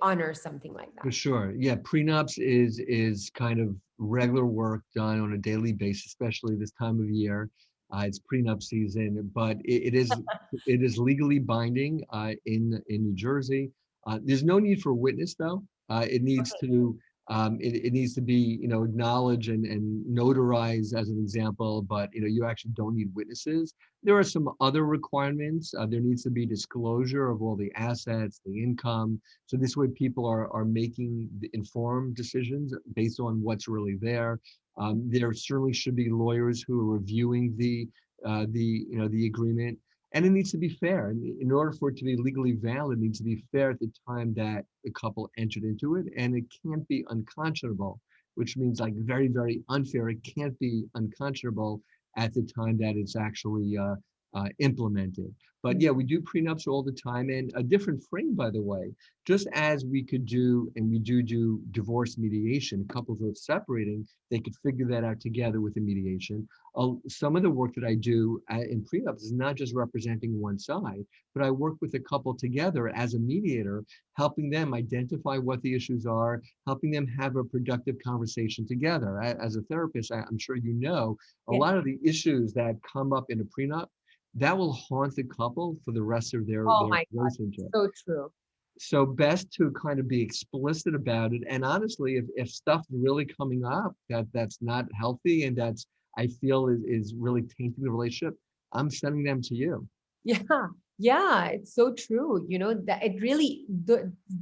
honor something like For that? sure. Yeah, prenups is kind of regular work done on a daily basis, especially this time of year. It's prenup season, but it is legally binding in New Jersey. There's no need for a witness though. It needs Okay. to it needs to be acknowledged and notarized as an example, but you actually don't need witnesses. There are some other requirements. There needs to be disclosure of all the assets, the income, so this way people are making the informed decisions based on what's really there. There certainly should be lawyers who are reviewing the agreement, and it needs to be fair. And in order for it to be legally valid, it needs to be fair at the time that the couple entered into it, and it can't be unconscionable, which means like very, very unfair. It can't be unconscionable at the time that it's actually implemented. But yeah, we do prenups all the time, and a different frame, by the way. Just as we could do, and we do divorce mediation, couples who are separating, they could figure that out together with the mediation. Some of the work that I do in prenups is not just representing one side, but I work with a couple together as a mediator, helping them identify what the issues are, helping them have a productive conversation together. As a therapist, I'm sure you know, a Yes. lot of the issues that come up in a prenup, that will haunt the couple for the rest of Oh their my God. relationship. So true. So best to kind of be explicit about it. And honestly, if stuff's really coming up that's not healthy and that's I feel is really tainting the relationship, I'm sending them to you. Yeah, yeah, it's so true. That it really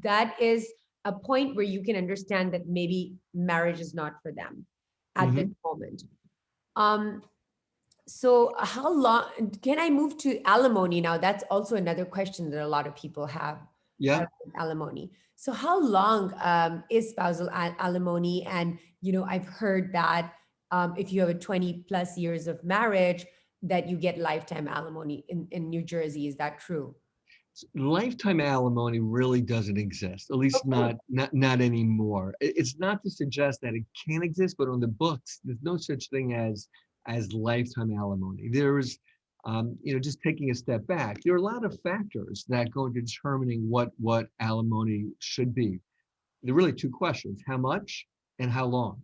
that is a point where you can understand that maybe marriage is not for them at this Hmm. moment. Um, so how long can I move to alimony now? That's also another question that a lot of people have Yeah. around alimony. So how long is spousal alimony? And I've heard that if you have a 20 plus years of marriage, that you get lifetime alimony in New Jersey. Is that true? Lifetime alimony really doesn't exist, at least Okay. not anymore. It's not to suggest that it can exist, but on the books, there's no such thing as lifetime alimony. There's just taking a step back, there are a lot of factors that go into determining what alimony should be. There are really two questions: how much and how long.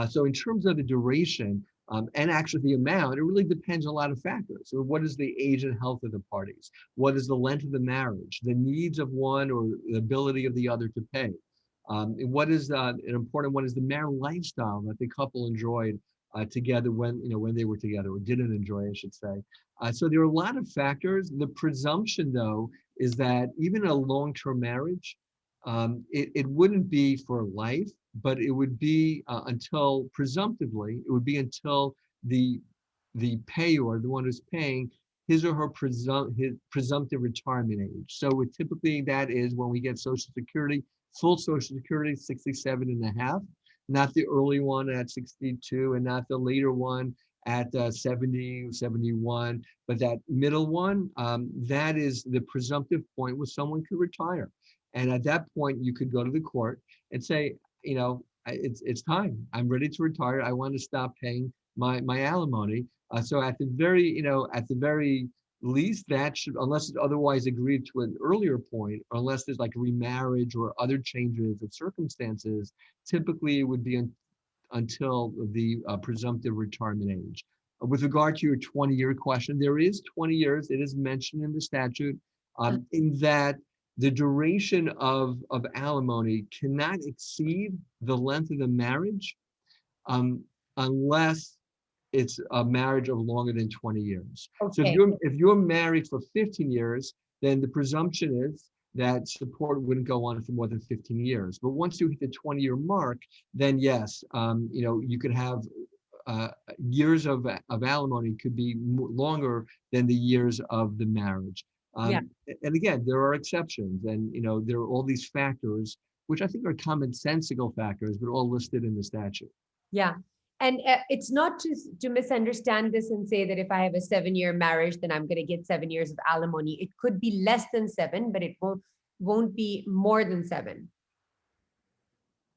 So in terms of the duration and actually the amount, it really depends on a lot of factors. So what is the age and health of the parties? What is the length of the marriage? The needs of one or the ability of the other to pay? And what is an important one is the marital lifestyle that the couple enjoyed together when they were together, or didn't enjoy, I should say. So there are a lot of factors. The presumption, though, is that even a long-term marriage, it wouldn't be for life, but it would be until presumptively, it would be until the the payor, the one who's paying, his or her his presumptive retirement age. So typically that is when we get Social Security, full Social Security, 67 and a half, not the early one at 62 and not the later one at 70, 71, but that middle one, that is the presumptive point where someone could retire. And at that point, you could go to the court and say, it's time. I'm ready to retire. I want to stop paying my alimony. So at the very least, that should, unless it's otherwise agreed to an earlier point, or unless there's like remarriage or other changes of circumstances, typically it would be until the presumptive retirement age. With regard to your 20-year question, there is 20 years. It is mentioned in the statute in that the duration of alimony cannot exceed the length of the marriage um, unless it's a marriage of longer than 20 years. So if Okay. you're married for 15 years, then the presumption is that support wouldn't go on for more than 15 years. But once you hit the 20-year mark, then yes, you could have uh, years of alimony could be longer than the years of the marriage. Yeah. And again, there are exceptions, and there are all these factors, which I think are commonsensical factors, but all listed in the statute. Yeah. And it's not to misunderstand this and say that if I have a 7-year marriage, then I'm going to get 7 years of alimony. It could be less than 7, but it won't be more than 7.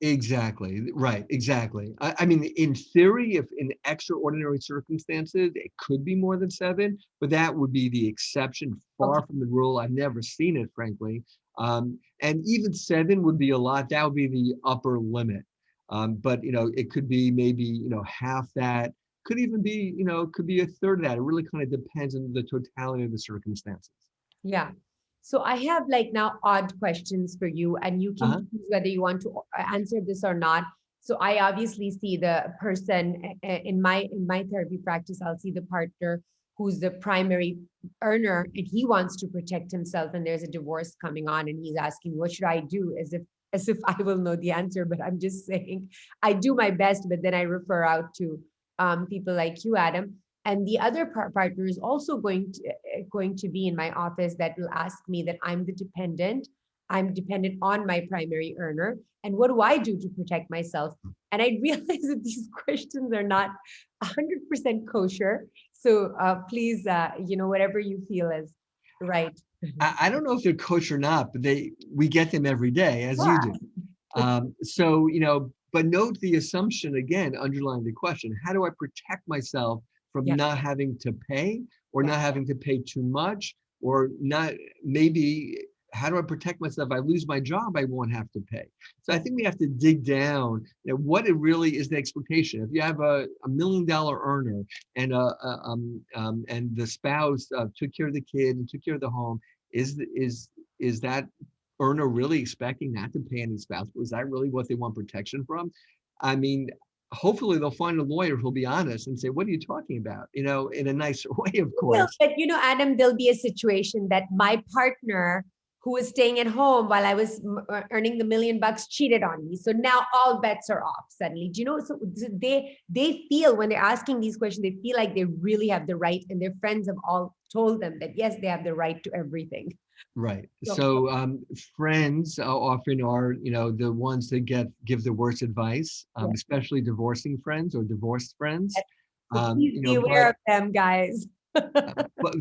Exactly. Right. Exactly. I mean, in theory, if in extraordinary circumstances, it could be more than 7, but that would be the exception, Okay. far from the rule. I've never seen it, frankly. And even 7 would be a lot. That would be the upper limit. But it could be maybe half that. Could even be could be a third of that. It really kind of depends on the totality of the circumstances. Yeah. So I have like now odd questions for you, and you can Uh-huh. choose whether you want to answer this or not. So I obviously see the person in my therapy practice. I'll see the partner who's the primary earner, and he wants to protect himself. And there's a divorce coming on, and he's asking, "What should I do?" As if I will know the answer, but I'm just saying I do my best, but then I refer out to people like you, Adam. And the other partner is also going to be in my office that will ask me that I'm dependent on my primary earner, and what do I do to protect myself? And I realize that these questions are not 100% kosher, so please, whatever you feel is right. I don't know if they're kosher or not, but we get them every day, as you Yeah. do. So, but note the assumption again underlying the question: how do I protect myself from Yeah. not having to pay, or Yeah. not having to pay too much, or not maybe? How do I protect myself? If I lose my job, I won't have to pay. So I Yeah. think we have to dig down, what it really is the expectation. If you have a $1 million earner and the spouse took care of the kid and took care of the home, is that earner really expecting not to pay any spouse? Was that really what they want protection from? I mean, hopefully they'll find a lawyer who'll be honest and say, "What are you talking about?" In a nicer way, of Well, course. but Adam, there'll be a situation that my partner who was staying at home while I was earning the $1 million cheated on me. So now all bets are off suddenly. Do you know? So they feel when they're asking these questions, they feel like they really have the right, and their friends have all told them that yes, they have the right to everything. Right. So So friends often are, the ones that give the worst advice, yeah, especially divorcing friends or divorced friends. so Um, please you be know, aware but of them, guys. but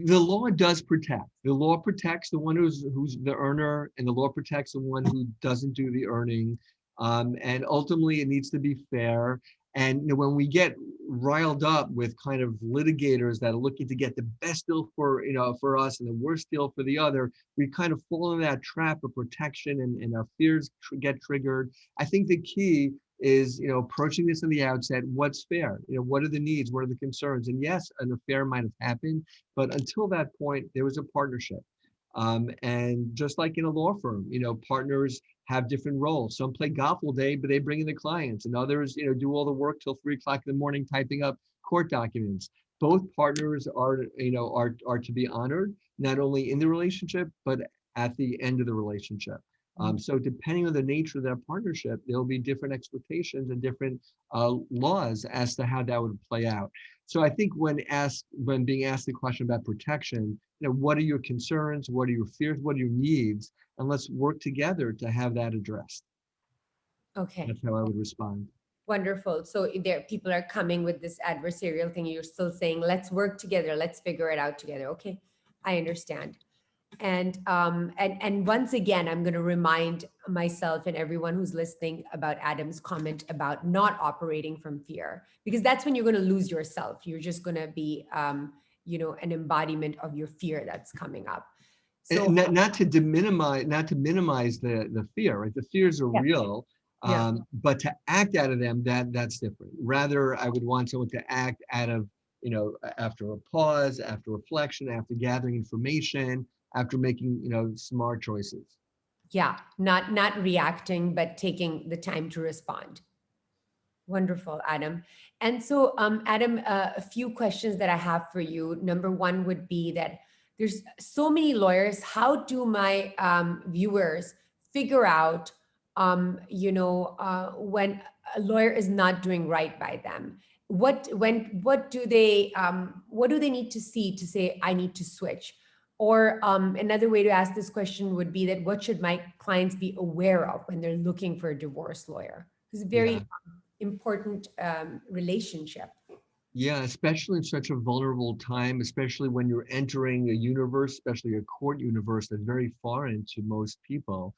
the law does protect. The law protects the one who's the earner, and the law protects the one who doesn't do the earning. And ultimately, it needs to be fair. And when we get riled up with kind of litigators that are looking to get the best deal for us and the worst deal for the other, we kind of fall into that trap of protection, and our fears get triggered. I think the key is approaching this in the outset. What's fair? What are the needs? What are the concerns? And yes, an affair might have happened, but until that point there was a partnership. And just like in a law firm, partners have different roles. Some play golf all day, but they bring in the clients, and others do all the work till 3 o'clock in the morning typing up court documents. Both partners are to be honored, not only in the relationship but at the end of the relationship. So depending on the nature of that partnership, there'll be different expectations and different laws as to how that would play out. So I think when being asked the question about protection, what are your concerns? What are your fears? What are your needs? And let's work together to have that addressed. Okay. That's how I would respond. Wonderful. So there, people are coming with this adversarial thing. You're still saying, let's work together. Let's figure it out together. Okay, I understand. And once again, I'm going to remind myself and everyone who's listening about Adam's comment about not operating from fear, because that's when you're going to lose yourself. You're just going to be, an embodiment of your fear that's coming up. So And not to minimize the fear, right? The fears are yeah, real, yeah, but to act out of them, that's different. Rather, I would want someone to act out of, after a pause, after reflection, after gathering information, after making, smart choices. yeah, not reacting, but taking the time to respond. Wonderful, Adam. And so, Adam, a few questions that I have for you. Number one would be that there's so many lawyers. How do my viewers figure out, when a lawyer is not doing right by them? What do they need to see to say I need to switch? Or another way to ask this question would be that what should my clients be aware of when they're looking for a divorce lawyer? It's a very Yeah. important relationship. Yeah, especially in such a vulnerable time, especially when you're entering a universe, especially a court universe that's very foreign to most people.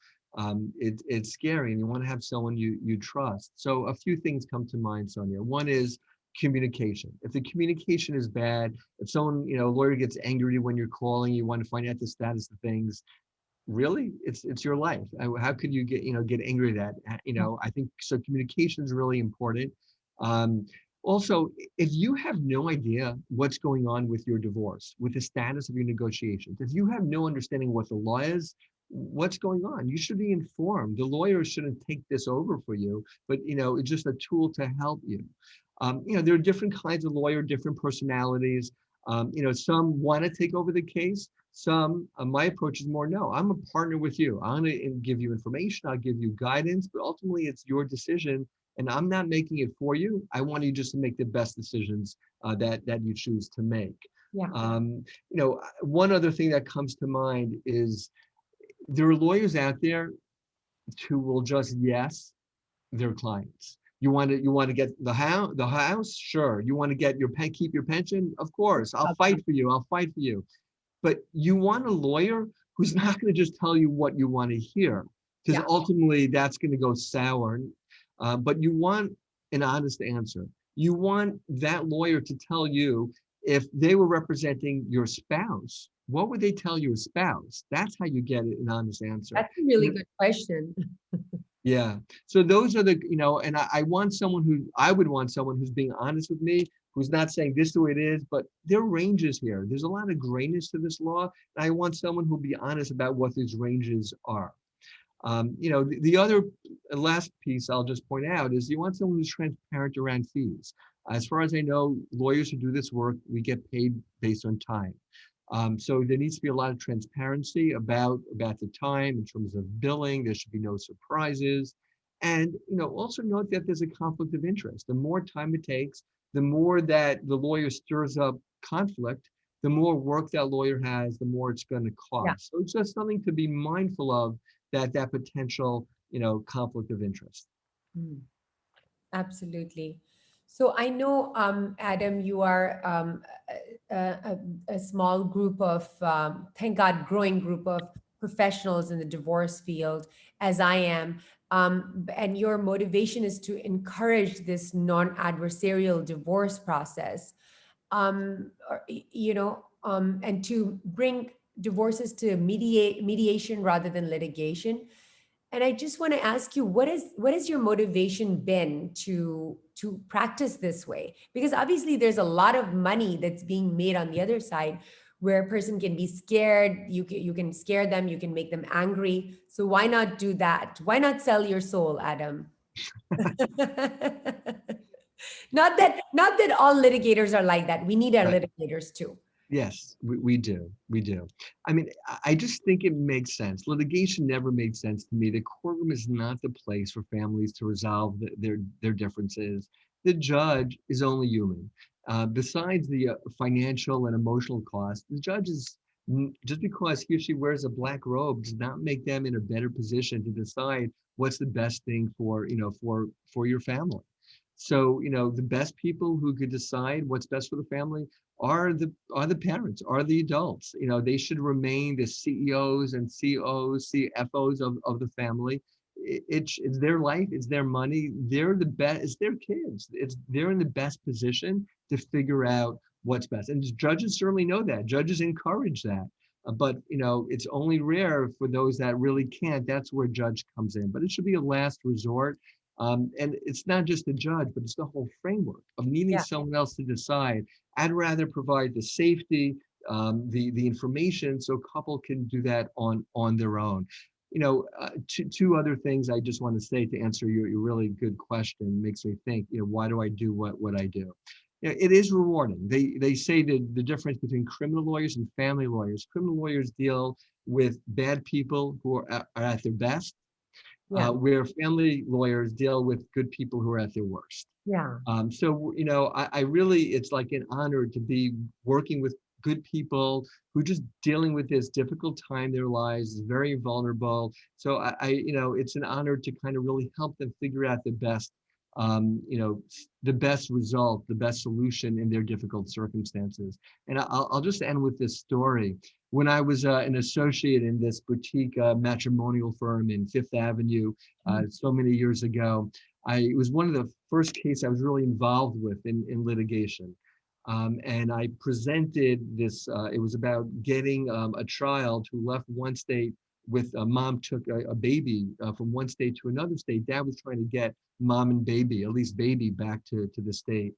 It's scary, and you want to have someone you trust. So a few things come to mind, Sonia. One is communication. If the communication is bad, if someone, a lawyer gets angry when you're calling, you want to find out the status of things, really, it's your life. How could you get angry at that? I think so. Communication is really important. um Also, if you have no idea what's going on with your divorce, with the status of your negotiations, if you have no understanding what the law is, what's going on, you should be informed. The lawyer shouldn't take this over for you, but it's just a tool to help you. There are different kinds of lawyer, different personalities. Some want to take over the case. Some, my approach is more, no, I'm a partner with you. I'm going to give you information. I'll give you guidance, but ultimately it's your decision, and I'm not making it for you. I want you just to make the best decisions that you choose to make. Yeah. One other thing that comes to mind is there are lawyers out there who will just yes their clients. You want to get the house, sure. You want to get keep your pension, of course. I'll fight for you. I'll fight for you. But you want a lawyer who's not going to just tell you what you want to hear, because Yeah. ultimately that's going to go sour. But you want an honest answer. You want that lawyer to tell you, if they were representing your spouse, what would they tell your spouse? That's how you get an honest answer. That's a really good question. Yeah. So those are and I would want someone who's being honest with me, who's not saying this is the way it is, but there are ranges here. There's a lot of grayness to this law. And I want someone who'll be honest about what these ranges are. The other last piece I'll just point out is you want someone who's transparent around fees. As far as I know, lawyers who do this work, we get paid based on time. So there needs to be a lot of transparency about the time in terms of billing. There should be no surprises. And also note that there's a conflict of interest. The more time it takes, the more that the lawyer stirs up conflict, the more work that lawyer has, the more it's going to Yeah. cost. So it's just something to be mindful of, that potential, conflict of interest. Mm. Absolutely. So I know, Adam, you are a small group of, thank God, growing group of professionals in the divorce field, as I am. And your motivation is to encourage this non-adversarial divorce process, and to bring divorces to mediation rather than litigation. And I just want to ask you, what has your motivation been to practice this way? Because obviously there's a lot of money that's being made on the other side, where a person can be scared. You can scare them, you can make them angry. So why not do that? Why not sell your soul, Adam? Not that all litigators are like that. We need our Right. litigators too. Yes, we do. We do. I mean, I just think it makes sense. Litigation never made sense to me. The courtroom is not the place for families to resolve their differences. The judge is only human. Besides the financial and emotional cost, the judge is just because he or she wears a black robe does not make them in a better position to decide what's the best thing for your family. So, the best people who could decide what's best for the family are the parents, are the adults. They should remain the CEOs and COs, CFOs of the family. It's their life, it's their money. They're the best. It's their kids. They're in the best position to figure out what's best. And judges certainly know that. Judges encourage that. But it's only rare for those that really can't. That's where judge comes in. But it should be a last resort. And it's not just the judge, but it's the whole framework of needing Yeah. someone else to decide. I'd rather provide the safety, the information, so a couple can do that on their own. Two other things I just want to say to answer your really good question. Makes me think, why do I do what I do? it is rewarding. They say that the difference between criminal lawyers and family lawyers. Criminal lawyers deal with bad people who are at their best, Yeah. where family lawyers deal with good people who are at their worst. Yeah. So, I really, it's like an honor to be working with good people who are just dealing with this difficult time in their lives, very vulnerable. So it's an honor to kind of really help them figure out the best result, the best solution in their difficult circumstances. And I'll just end with this story. When I was an associate in this boutique matrimonial firm in Fifth Avenue so many years ago, it was one of the first cases I was really involved with in litigation. And I presented this, it was about getting a child who left one state with mom took a baby from one state to another state. Dad was trying to get mom and baby, at least baby, back to the state.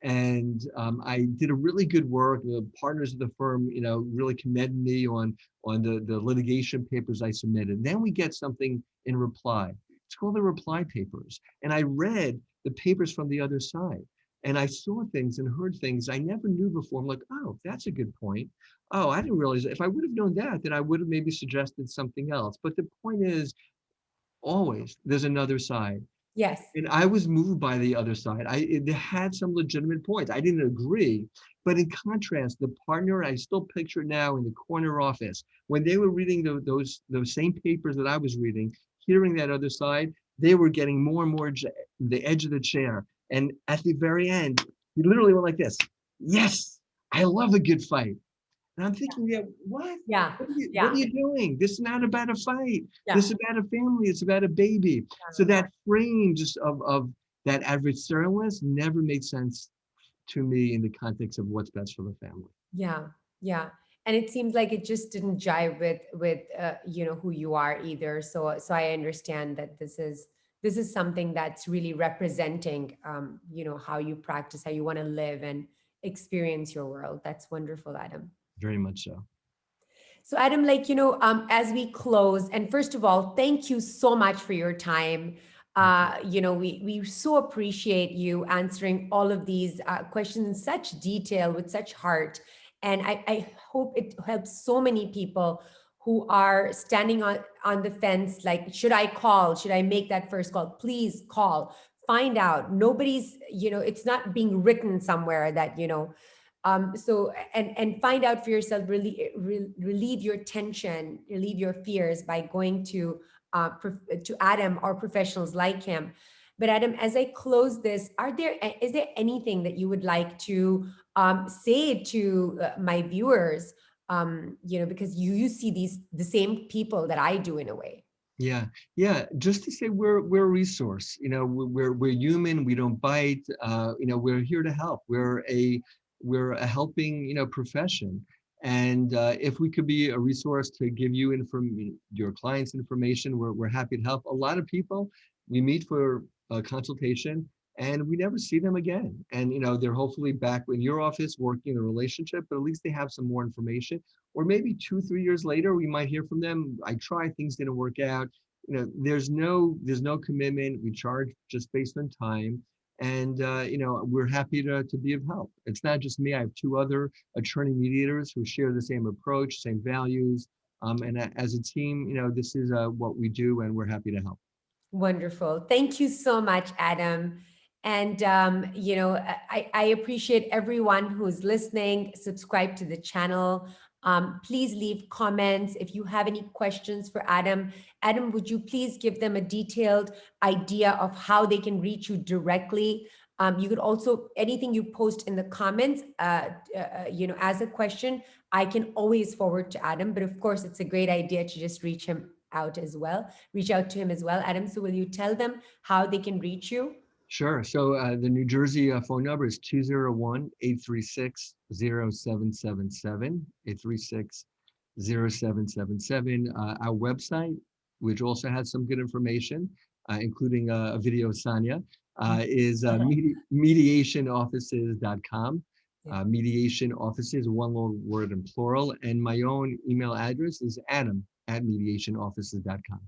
And I did a really good work. The partners of the firm, really commended me on the litigation papers I submitted. Then we get something in reply. It's called the reply papers. And I read the papers from the other side. And I saw things and heard things I never knew before. I'm like, oh, that's a good point. Oh, I didn't realize that. If I would have known that, then I would have maybe suggested something else. But the point is, always there's another side. Yes. And I was moved by the other side. It had some legitimate points. I didn't agree, but in contrast, the partner, I still picture it now in the corner office, when they were reading those same papers that I was reading, hearing that other side, they were getting more and more the edge of the chair. And at the very end, he literally went like this: "Yes, I love a good fight." And I'm thinking, yeah, what? Yeah. What Yeah. are you doing? This is not about a fight. Yeah. This is about a family. It's about a baby. So that frame just of that adversarialness never made sense to me in the context of what's best for the family. Yeah. Yeah. And it seems like it just didn't jive with who you are either. So I understand that this is something that's really representing how you practice, how you want to live and experience your world. That's wonderful, Adam. Very much so. So, Adam, as we close, and first of all, thank you so much for your time. Thank you. We so appreciate you answering all of these questions in such detail with such heart. And I hope it helps so many people who are standing on the fence, like, should I call? Should I make that first call? Please call. Find out. Nobody's, it's not being written somewhere that, so and find out for yourself, really relieve your tension, relieve your fears by going to Adam or professionals like him. But Adam, as I close this, is there anything that you would like to say to my viewers, because you see the same people that I do in a way. Yeah, yeah. Just to say we're a resource. We're human. We don't bite. We're here to help. We're a helping profession. And if we could be a resource to give you your clients information, we're happy to help. A lot of people we meet for a consultation and we never see them again. And they're hopefully back in your office working the relationship, but at least they have some more information. Or maybe 2-3 years later, we might hear from them. I tried, things didn't work out. There's no commitment. We charge just based on time. And we're happy to be of help. It's not just me. I have 2 other attorney mediators who share the same approach, same values. And as a team, this is what we do, and we're happy to help. Wonderful. Thank you so much, Adam. And, I appreciate everyone who's listening. Subscribe to the channel. Please leave comments if you have any questions for Adam. Adam, would you please give them a detailed idea of how they can reach you directly? You could also, anything you post in the comments, as a question, I can always forward to Adam. But of course, it's a great idea to just reach out to him as well. Adam, so will you tell them how they can reach you? Sure. So the New Jersey phone number is 201-836-0777, 836-0777. Our website, which also has some good information, including a video of Sanya, is mediationoffices.com. Yeah. Mediation offices, one long word in plural. And my own email address is adam@mediationoffices.com.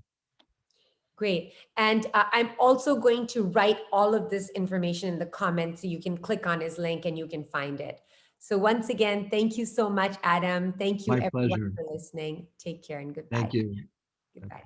Great. And I'm also going to write all of this information in the comments so you can click on his link and you can find it. So once again, thank you so much, Adam. Thank you My everyone pleasure. for listening. Take care and goodbye. Thank you. Goodbye.